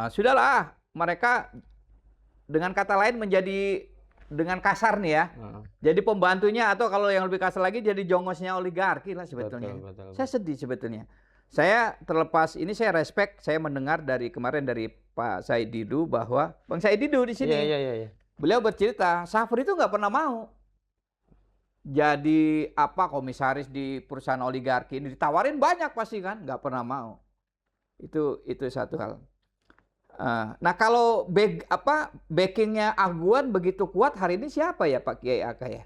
sudahlah, mereka dengan kata lain menjadi, dengan kasar nih ya, jadi pembantunya, atau kalau yang lebih kasar lagi jadi jongosnya oligarki lah sebetulnya. Betul. Saya sedih sebetulnya. Saya terlepas ini, saya respect, saya mendengar dari kemarin dari Pak Said Didu bahwa Bang Said Didu di sini. Iya. Beliau bercerita, Safri itu nggak pernah mau jadi komisaris di perusahaan oligarki ini. Ditawarin banyak pasti kan, nggak pernah mau. Itu satu hal. Nah kalau backingnya Aguan begitu kuat hari ini siapa ya Pak Kiai Aka ya?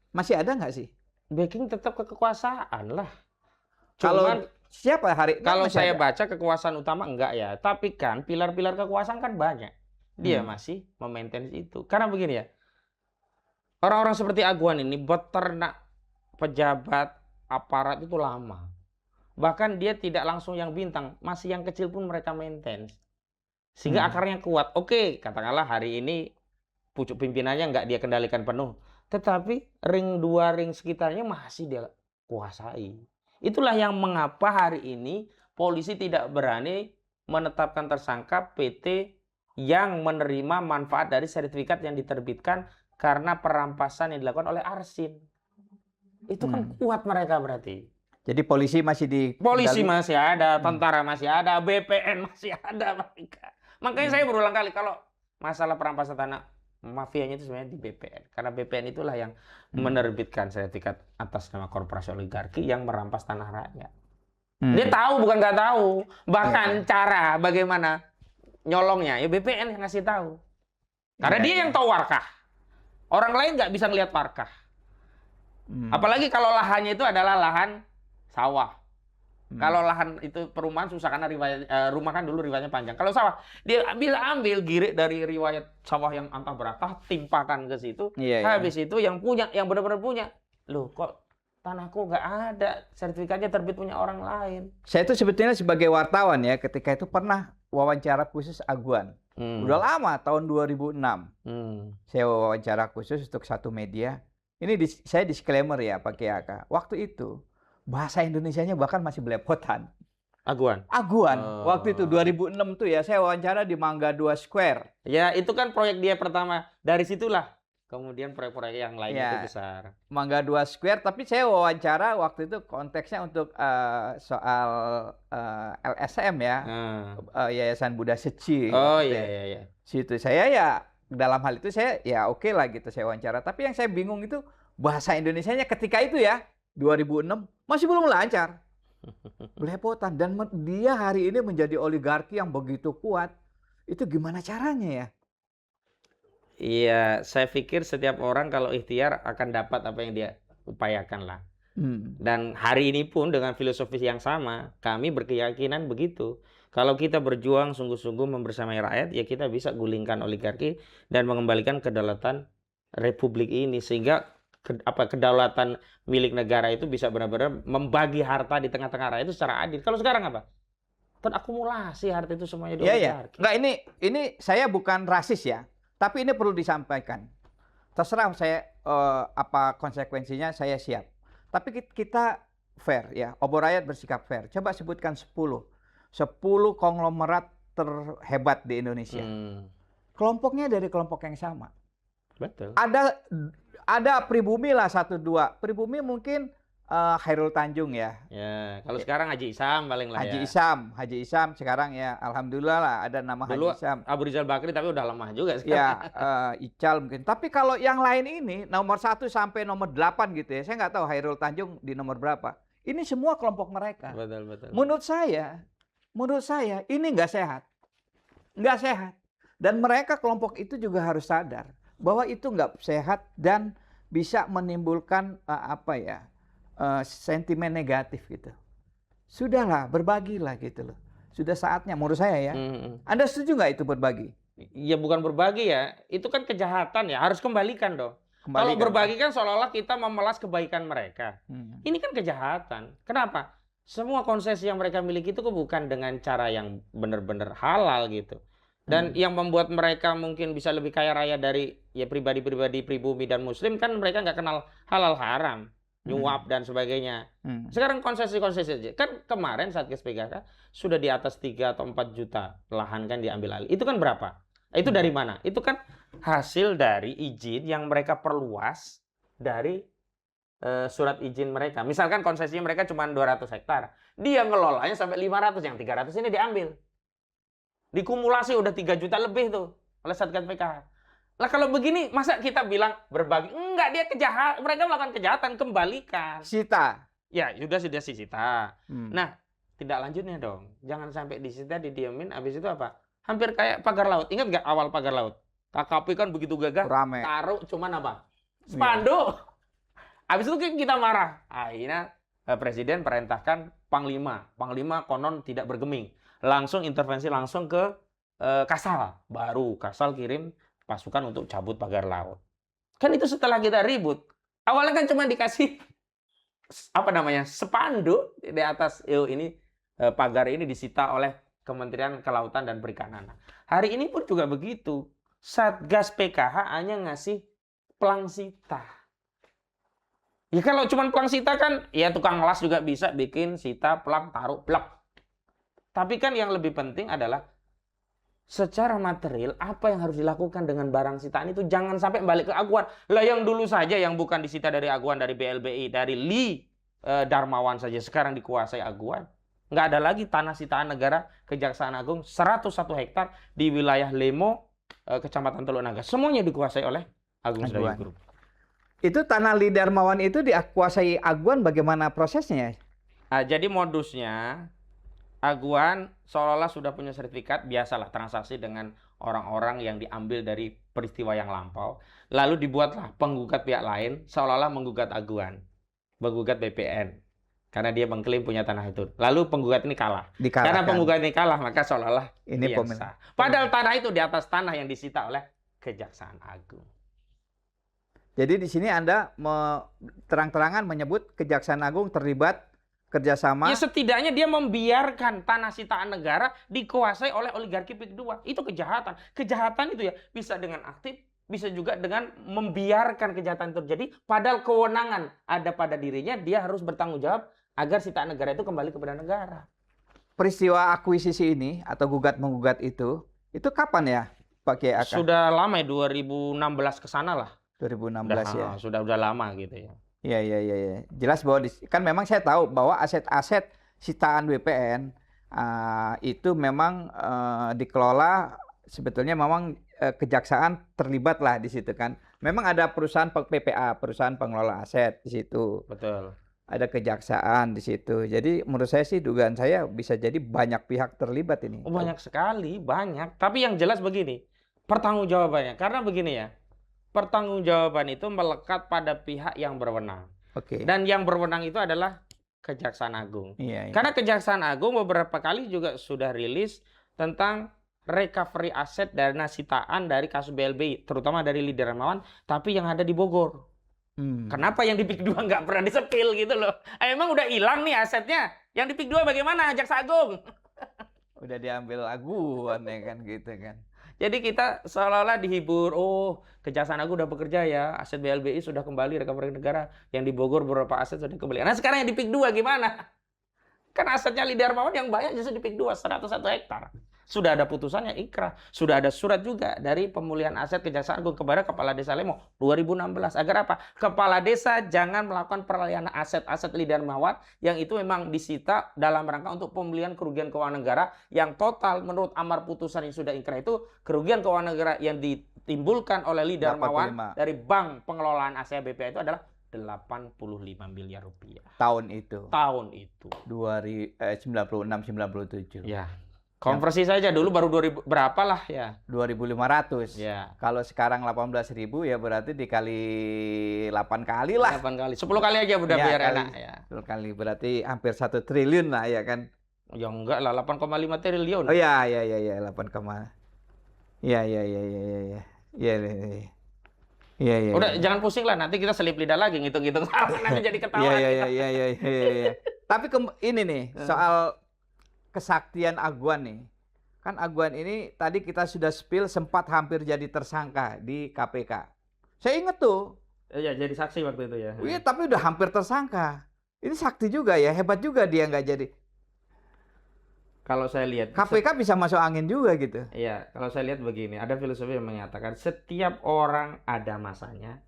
Masih ada nggak sih? Backing tetap kekuasaan lah. Kalau siapa hari? Kalau masih saya ada. baca kekuasaan utama enggak ya, tapi kan pilar-pilar kekuasaan kan banyak. Dia Hmm. masih memaintain itu. Karena begini ya, orang-orang seperti Aguan ini beternak pejabat aparat itu lama. Bahkan dia tidak langsung yang bintang, masih yang kecil pun mereka maintain. Sehingga akarnya kuat. Oke, katakanlah hari ini pucuk pimpinannya nggak dia kendalikan penuh. Tetapi ring 2 ring sekitarnya masih dia kuasai. Itulah yang mengapa hari ini polisi tidak berani menetapkan tersangka PT yang menerima manfaat dari sertifikat yang diterbitkan karena perampasan yang dilakukan oleh Arsin. Itu kan kuat mereka berarti. Jadi polisi masih di Polisi masih ada, tentara masih ada, BPN masih ada mereka. Makanya saya berulang kali kalau masalah perampasan tanah, mafianya itu sebenarnya di BPN. Karena BPN itulah yang menerbitkan sertifikat atas nama korporasi oligarki yang merampas tanah rakyat. Dia tahu bukan nggak tahu. Bahkan cara bagaimana nyolongnya, ya BPN yang ngasih tahu. Karena dia yang tahu warkah. Orang lain nggak bisa ngelihat warkah. Apalagi kalau lahannya itu adalah lahan sawah. Kalau lahan itu perumahan susah karena riwayat rumah kan dulu riwayatnya panjang. Kalau sawah dia bisa ambil girik dari riwayat sawah yang antah berantah, timpakan ke situ. Habis itu yang punya, yang benar-benar punya. Loh kok tanahku nggak ada, sertifikatnya terbit punya orang lain. Saya itu sebetulnya sebagai wartawan ya, ketika itu pernah wawancara khusus Aguan. Udah lama, tahun 2006. Saya wawancara khusus untuk satu media. Ini saya disclaimer ya Pak Kiaka. Waktu itu bahasa Indonesianya bahkan masih belepotan. Aguan. Waktu itu 2006 tuh ya, saya wawancara di Mangga 2 Square. Ya, itu kan proyek dia pertama. Dari situlah kemudian proyek-proyek yang lain itu besar. Mangga 2 Square, tapi saya wawancara waktu itu konteksnya untuk soal LSM ya. Yayasan Buddha Seci. Oh iya. Situ saya ya dalam hal itu saya ya oke lah gitu saya wawancara. Tapi yang saya bingung itu bahasa Indonesianya ketika itu ya 2006 masih belum lancar. Belepotan. Dan dia hari ini menjadi oligarki yang begitu kuat. Itu gimana caranya ya? Iya, saya pikir setiap orang kalau ikhtiar akan dapat apa yang dia upayakan lah. Dan hari ini pun dengan filosofis yang sama, kami berkeyakinan begitu. Kalau kita berjuang sungguh-sungguh membersamai rakyat, ya kita bisa gulingkan oligarki dan mengembalikan kedaulatan republik ini. Sehingga kedaulatan milik negara itu bisa benar-benar membagi harta di tengah-tengah rakyat itu secara adil. Kalau sekarang apa? Terakumulasi harta itu semuanya di oligarki. Enggak, ini saya bukan rasis ya, tapi ini perlu disampaikan. Terserah saya apa konsekuensinya, saya siap. Tapi kita fair ya, obor rakyat bersikap fair. Coba sebutkan 10 konglomerat terhebat di Indonesia. Kelompoknya dari kelompok yang sama. Betul. Ada pribumi lah 1-2. Pribumi mungkin Khairul Tanjung ya. Ya, kalau sekarang Haji Isam paling lah Haji Isam sekarang ya alhamdulillah lah ada nama dulu Haji Isam. Abu Rizal Bakri tapi udah lama juga sekarang. Ya, Ical mungkin. Tapi kalau yang lain ini nomor 1 sampai nomor 8 gitu ya. Saya nggak tahu Khairul Tanjung di nomor berapa. Ini semua kelompok mereka. Betul. Menurut saya ini nggak sehat. Nggak sehat. Dan mereka kelompok itu juga harus sadar bahwa itu nggak sehat dan bisa menimbulkan sentimen negatif gitu. Sudahlah, berbagilah gitu loh. Sudah saatnya menurut saya ya. Anda setuju nggak itu berbagi? Ya bukan berbagi ya, itu kan kejahatan ya, harus kembalikan dong. Kalau berbagi kan seolah-olah kita memelas kebaikan mereka. Ini kan kejahatan. Kenapa? Semua konsesi yang mereka miliki itu bukan dengan cara yang benar-benar halal gitu. Dan yang membuat mereka mungkin bisa lebih kaya raya dari ya pribadi-pribadi pribumi dan muslim kan mereka nggak kenal halal haram, nyuap dan sebagainya. Sekarang konsesi-konsesi aja. Kan kemarin Satgas PKK sudah di atas 3 atau 4 juta lahan kan diambil alih. Itu kan berapa? Itu dari mana? Itu kan hasil dari izin yang mereka perluas dari surat izin mereka. Misalkan konsesinya mereka cuma 200 hektar. Dia ngelolanya sampai 500, yang 300 ini diambil. Dikumulasi udah 3 juta lebih tuh oleh Satgas PKK. Lah kalau begini masa kita bilang berbagi? Enggak, dia kejahatan. Mereka melakukan kejahatan, kembalikan. Sita. Ya, sudah disita. Nah, tidak lanjutnya dong. Jangan sampai disita, didiemin, habis itu apa? Hampir kayak pagar laut. Ingat nggak awal pagar laut? KKP kan begitu gagah, rame. Taruh cuman apa? Spanduk. Habis itu kita marah. Akhirnya Presiden perintahkan Panglima. Panglima konon tidak bergeming. Langsung intervensi langsung ke Kasal. Baru Kasal kirim pasukan untuk cabut pagar laut. Kan itu setelah kita ribut. Awalnya kan cuma dikasih spanduk di atas ini pagar ini disita oleh Kementerian Kelautan dan Perikanan. Hari ini pun juga begitu. Satgas PKH hanya ngasih pelang sita. Ya kalau cuma pelang sita kan, ya tukang las juga bisa bikin sita, pelang, taruh, plek. Tapi kan yang lebih penting adalah secara material apa yang harus dilakukan dengan barang sitaan itu jangan sampai balik ke aguan. Lah yang dulu saja yang bukan disita dari aguan, dari BLBI, dari Lee Darmawan saja sekarang dikuasai aguan. Nggak ada lagi tanah sitaan negara Kejaksaan Agung 101 hektar di wilayah Lemo, Kecamatan Teluk Naga. Semuanya dikuasai oleh Agung Sedayu Group. Itu tanah Lee Darmawan itu dikuasai aguan, bagaimana prosesnya? Jadi modusnya aguan seolah-olah sudah punya sertifikat, biasalah transaksi dengan orang-orang yang diambil dari peristiwa yang lampau. Lalu dibuatlah penggugat pihak lain seolah-olah menggugat aguan, menggugat BPN. Karena dia mengklaim punya tanah itu. Lalu penggugat ini kalah. Karena penggugat ini kalah, maka seolah-olah ini sah. Padahal tanah itu di atas tanah yang disita oleh Kejaksaan Agung. Jadi di sini Anda terang-terangan menyebut Kejaksaan Agung terlibat kerjasama. Ya setidaknya dia membiarkan tanah sitaan negara dikuasai oleh oligarki PIK 2. Itu kejahatan. Kejahatan itu ya bisa dengan aktif, bisa juga dengan membiarkan kejahatan terjadi. Padahal kewenangan ada pada dirinya, dia harus bertanggung jawab agar sitaan negara itu kembali kepada negara. Peristiwa akuisisi ini atau gugat-menggugat itu kapan ya Pak Kiai Aka? Sudah lama ya, 2016 ke sana lah. 2016 ya. Sudah lama gitu ya. Iya. Jelas bahwa kan memang saya tahu bahwa aset-aset sitaan BPN itu memang dikelola sebetulnya memang kejaksaan terlibat lah di situ kan. Memang ada perusahaan PPA, perusahaan pengelola aset di situ. Betul. Ada kejaksaan di situ. Jadi menurut saya sih dugaan saya bisa jadi banyak pihak terlibat ini. Oh, banyak sekali, banyak. Tapi yang jelas begini, pertanggungjawabannya. Karena begini ya, pertanggungjawaban itu melekat pada pihak yang berwenang. Oke. Dan yang berwenang itu adalah Kejaksaan Agung. Iya. Karena Kejaksaan Agung beberapa kali juga sudah rilis tentang recovery aset dana sitaan dari kasus BLBI, terutama dari Lee Darmawan, tapi yang ada di Bogor. Kenapa yang di PIK 2 nggak pernah disepil gitu loh? Emang udah hilang nih asetnya? Yang di PIK 2 bagaimana, Jaksa Agung? Udah diambil aguan ya kan gitu kan. Jadi kita seolah-olah dihibur, oh Kejaksaan Agung udah bekerja ya, aset BLBI sudah kembali recovery negara, yang di Bogor beberapa aset sudah kembali. Nah sekarang yang di PIK 2 gimana? Kan asetnya Lee Darmawan yang banyak justru di PIK 2, 101 hektar. Sudah ada putusannya ikrah, sudah ada surat juga dari pemulihan aset Kejaksaan Agung kepada Kepala Desa Lemo 2016. Agar apa? Kepala desa jangan melakukan peralihan aset-aset Lee Darmawan yang itu memang disita dalam rangka untuk pemulihan kerugian keuangan negara yang total menurut amar putusan yang sudah ikrah itu kerugian keuangan negara yang ditimbulkan oleh Lee Darmawan dari bank pengelolaan aset BPA itu adalah 85 miliar rupiah. Tahun itu. 96-97. Ya. Konversi saja dulu baru 2000 berapa lah ya? 2.500. Ya. Kalau sekarang 18.000 ya berarti dikali 8 kali lah. 8 kali. 10 kali aja udah ya, biar kali, enak ya. 10 kali berarti hampir 1 triliun lah ya kan. Ya enggak lah, 8,5 triliun. Oh ya 8, Iya. Udah jangan pusing lah, nanti kita selip lidah lagi ngitung-ngitung nanti jadi ketawa. Iya. Tapi ini nih soal kesaktian aguan nih. Kan aguan ini tadi kita sudah spill sempat hampir jadi tersangka di KPK. Saya inget tuh. Iya, jadi saksi waktu itu ya. Iya, tapi udah hampir tersangka. Ini sakti juga ya, hebat juga dia nggak jadi. Kalau saya lihat KPK bisa masuk angin juga gitu. Iya, kalau saya lihat begini, ada filosofi yang mengatakan setiap orang ada masanya,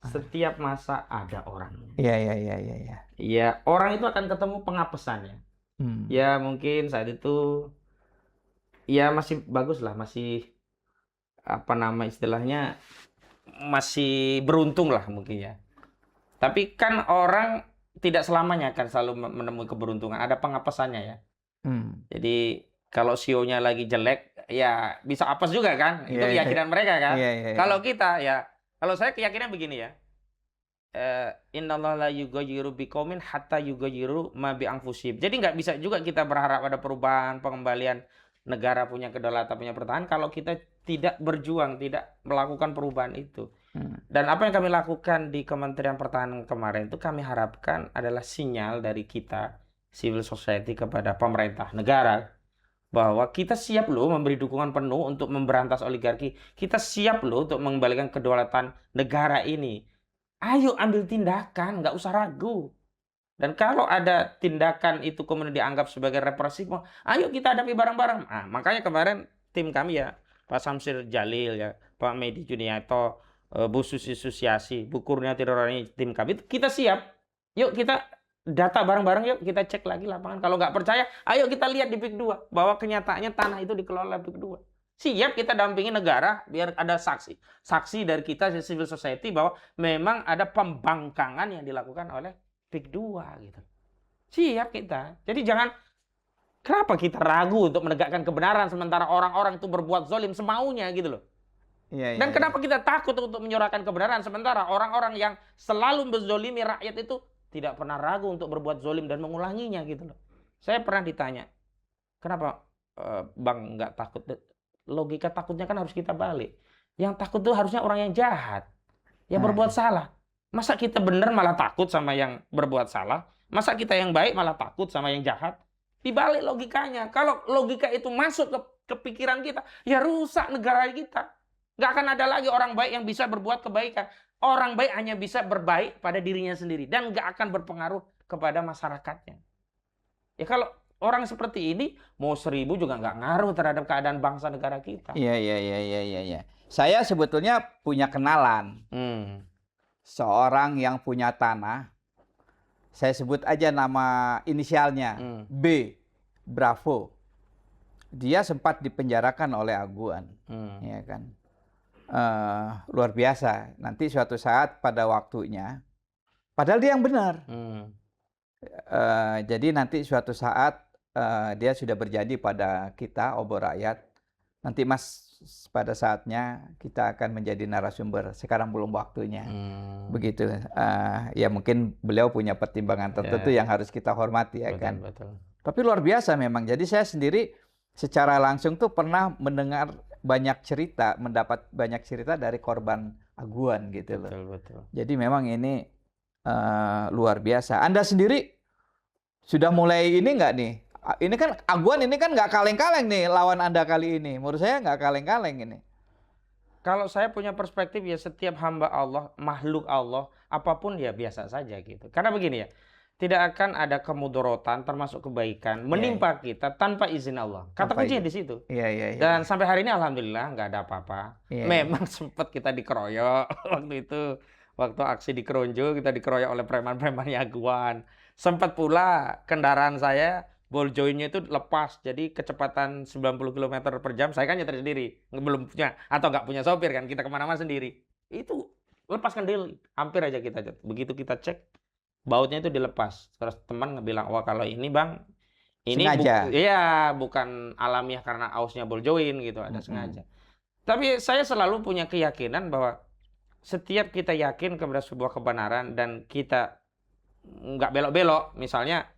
setiap masa ada orangnya. Iya. Iya, orang itu akan ketemu pengapesannya. Ya mungkin saat itu ya masih bagus lah, masih istilahnya masih beruntung lah mungkin ya. Tapi kan orang tidak selamanya akan selalu menemui keberuntungan, ada pengapesannya ya. Jadi kalau CEO-nya lagi jelek ya bisa apes juga kan, itu keyakinan mereka kan. Kalau kita ya, kalau saya keyakinan begini ya, innallaha la yughayyiru biqaumin hatta yughayyiru ma bi anfusihim. Jadi nggak bisa juga kita berharap ada perubahan, pengembalian negara punya kedaulatan, punya pertahanan kalau kita tidak berjuang, tidak melakukan perubahan itu. Dan apa yang kami lakukan di Kementerian Pertahanan kemarin itu kami harapkan adalah sinyal dari kita, civil society, kepada pemerintah negara bahwa kita siap loh memberi dukungan penuh untuk memberantas oligarki. Kita siap loh untuk mengembalikan kedaulatan negara ini. Ayo ambil tindakan, nggak usah ragu. Dan kalau ada tindakan itu kemudian dianggap sebagai represif, ayo kita hadapi bareng-bareng. Nah, makanya kemarin tim kami ya, Pak Samsir Jalil ya, Pak Medi Juniarto, Bu Susi Susiasi, Bu Kurniati Rorani, tim kami, kita siap. Yuk kita data bareng-bareng, yuk kita cek lagi lapangan. Kalau nggak percaya, ayo kita lihat di PIK 2 bahwa kenyataannya tanah itu dikelola PIK 2. Siap kita dampingi negara biar ada saksi dari kita civil society bahwa memang ada pembangkangan yang dilakukan oleh PIK 2 gitu. Siap kita. Jadi jangan, kenapa kita ragu untuk menegakkan kebenaran sementara orang-orang itu berbuat zalim semaunya gitu loh. Dan kenapa kita takut untuk menyuarakan kebenaran sementara orang-orang yang selalu menzolimi rakyat itu tidak pernah ragu untuk berbuat zalim dan mengulanginya gitu loh. Saya pernah ditanya, kenapa Bang nggak takut? Logika takutnya kan harus kita balik. Yang takut tuh harusnya orang yang jahat, yang berbuat salah. Masa kita benar malah takut sama yang berbuat salah? Masa kita yang baik malah takut sama yang jahat? Dibalik logikanya. Kalau logika itu masuk ke pikiran kita, ya rusak negara kita. Nggak akan ada lagi orang baik yang bisa berbuat kebaikan. Orang baik hanya bisa berbaik pada dirinya sendiri dan nggak akan berpengaruh kepada masyarakatnya. Ya kalau orang seperti ini mau 1000 juga nggak ngaruh terhadap keadaan bangsa negara kita. Iya. Saya sebetulnya punya kenalan. Seorang yang punya tanah. Saya sebut aja nama inisialnya. B. Bravo. Dia sempat dipenjarakan oleh Aguan. Ya kan? Luar biasa. Nanti suatu saat pada waktunya, padahal dia yang benar. Jadi nanti suatu saat dia sudah berjanji pada kita, obor rakyat. Nanti Mas, pada saatnya kita akan menjadi narasumber. Sekarang belum waktunya. Begitu. Ya mungkin beliau punya pertimbangan tertentu yang harus kita hormati ya kan. Betul. Tapi luar biasa memang. Jadi saya sendiri secara langsung tuh pernah mendengar banyak cerita, mendapat banyak cerita dari korban Aguan gitu loh. Betul. Jadi memang ini luar biasa. Anda sendiri sudah mulai ini nggak nih? Ini kan Aguan ini kan nggak kaleng-kaleng nih lawan Anda kali ini. Menurut saya nggak kaleng-kaleng ini. Kalau saya punya perspektif ya setiap hamba Allah, makhluk Allah, apapun ya biasa saja gitu. Karena begini ya, tidak akan ada kemudorotan termasuk kebaikan menimpa kita tanpa izin Allah. Kata kuncinya di situ. Iya. Dan sampai hari ini alhamdulillah nggak ada apa-apa. Memang sempat kita dikeroyok waktu itu. Waktu aksi di Keronjo kita dikeroyok oleh preman-premannya Aguan. Sempat pula kendaraan saya ball joinnya itu lepas, jadi kecepatan 90 km per jam, saya kan nyetir sendiri, belum punya atau nggak punya sopir kan, kita kemana-mana sendiri, itu lepas kendali, hampir aja kita jatuh. Begitu kita cek, bautnya itu dilepas, terus teman bilang, wah kalau ini bang, ini bukan alamiah karena ausnya ball join gitu, ada sengaja. Tapi saya selalu punya keyakinan bahwa setiap kita yakin kepada sebuah kebenaran dan kita nggak belok-belok, misalnya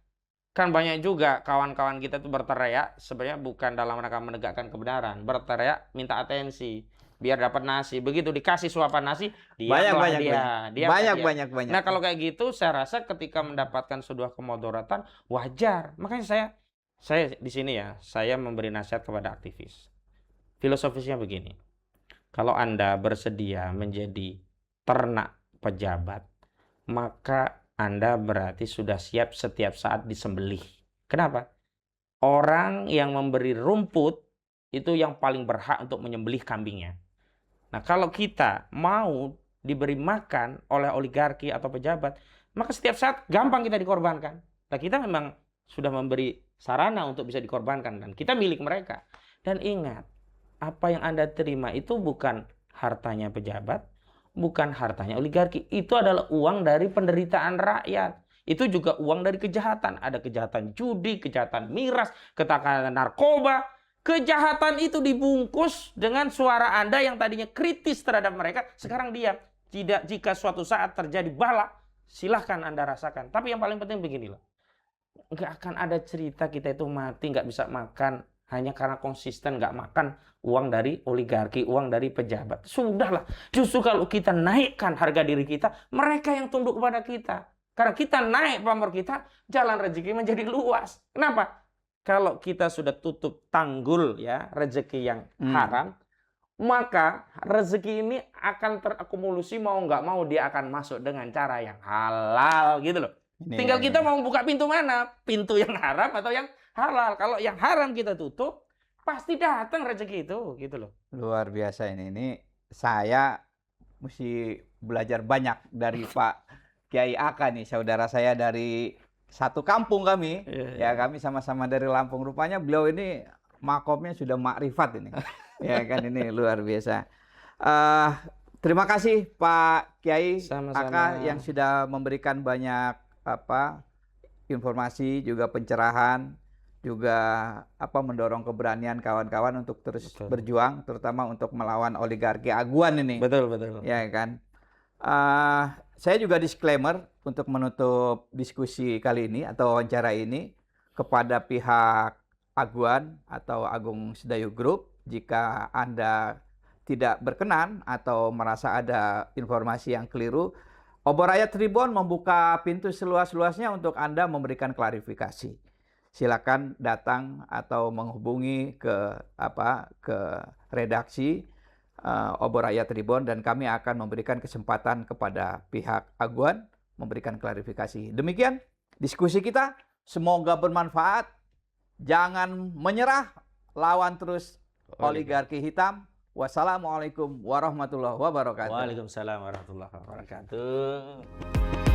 kan banyak juga kawan-kawan kita tuh berteriak sebenarnya bukan dalam rangka menegakkan kebenaran, berteriak minta atensi biar dapat nasi. Begitu dikasih suapan nasi, dia banyak. Nah kalau kayak gitu saya rasa ketika mendapatkan sebuah kemudorotan wajar. Makanya saya di sini ya, saya memberi nasihat kepada aktivis. Filosofisnya begini, kalau Anda bersedia menjadi ternak pejabat, maka Anda berarti sudah siap setiap saat disembelih. Kenapa? Orang yang memberi rumput itu yang paling berhak untuk menyembelih kambingnya. Nah, kalau kita mau diberi makan oleh oligarki atau pejabat, maka setiap saat gampang kita dikorbankan. Nah, kita memang sudah memberi sarana untuk bisa dikorbankan dan kita milik mereka. Dan ingat, apa yang Anda terima itu bukan hartanya pejabat, bukan hartanya oligarki. Itu adalah uang dari penderitaan rakyat. Itu juga uang dari kejahatan. Ada kejahatan judi, kejahatan miras, kejahatan narkoba. Kejahatan itu dibungkus dengan suara Anda yang tadinya kritis terhadap mereka, sekarang diam. jika suatu saat terjadi bala, silahkan Anda rasakan. Tapi yang paling penting beginilah. Nggak akan ada cerita kita itu mati, nggak bisa makan, hanya karena konsisten nggak makan uang dari oligarki, uang dari pejabat. Sudahlah, justru kalau kita naikkan harga diri kita, mereka yang tunduk kepada kita. Karena kita naik pamor kita, jalan rezeki menjadi luas. Kenapa? Kalau kita sudah tutup tanggul ya rezeki yang haram, maka rezeki ini akan terakumulasi, mau nggak mau dia akan masuk dengan cara yang halal gitu loh. Tinggal kita mau buka pintu mana, pintu yang haram atau yang halal. Kalau yang haram kita tutup, pasti datang rezeki itu gitu loh. Luar biasa ini. Ini saya mesti belajar banyak dari Pak Kiai Aka nih, saudara saya dari satu kampung kami. Ya, kami sama-sama dari Lampung. Rupanya beliau ini makomnya sudah makrifat ini. Ya kan, ini luar biasa. Terima kasih Pak Kiai Aka yang sudah memberikan banyak informasi, juga pencerahan, juga mendorong keberanian kawan-kawan untuk terus berjuang, terutama untuk melawan oligarki aguan ini. Betul. Ya kan. Saya juga disclaimer untuk menutup diskusi kali ini atau wawancara ini kepada pihak aguan atau Agung Sedayu Group, jika Anda tidak berkenan atau merasa ada informasi yang keliru, Obor Rakyat Tribun membuka pintu seluas-luasnya untuk Anda memberikan klarifikasi. Silakan datang atau menghubungi ke redaksi Obor Rakyat Tribun, dan kami akan memberikan kesempatan kepada pihak aguan memberikan klarifikasi. Demikian diskusi kita, semoga bermanfaat. Jangan menyerah, lawan terus oligarki hitam. Wassalamualaikum warahmatullahi wabarakatuh. Waalaikumsalam warahmatullahi wabarakatuh.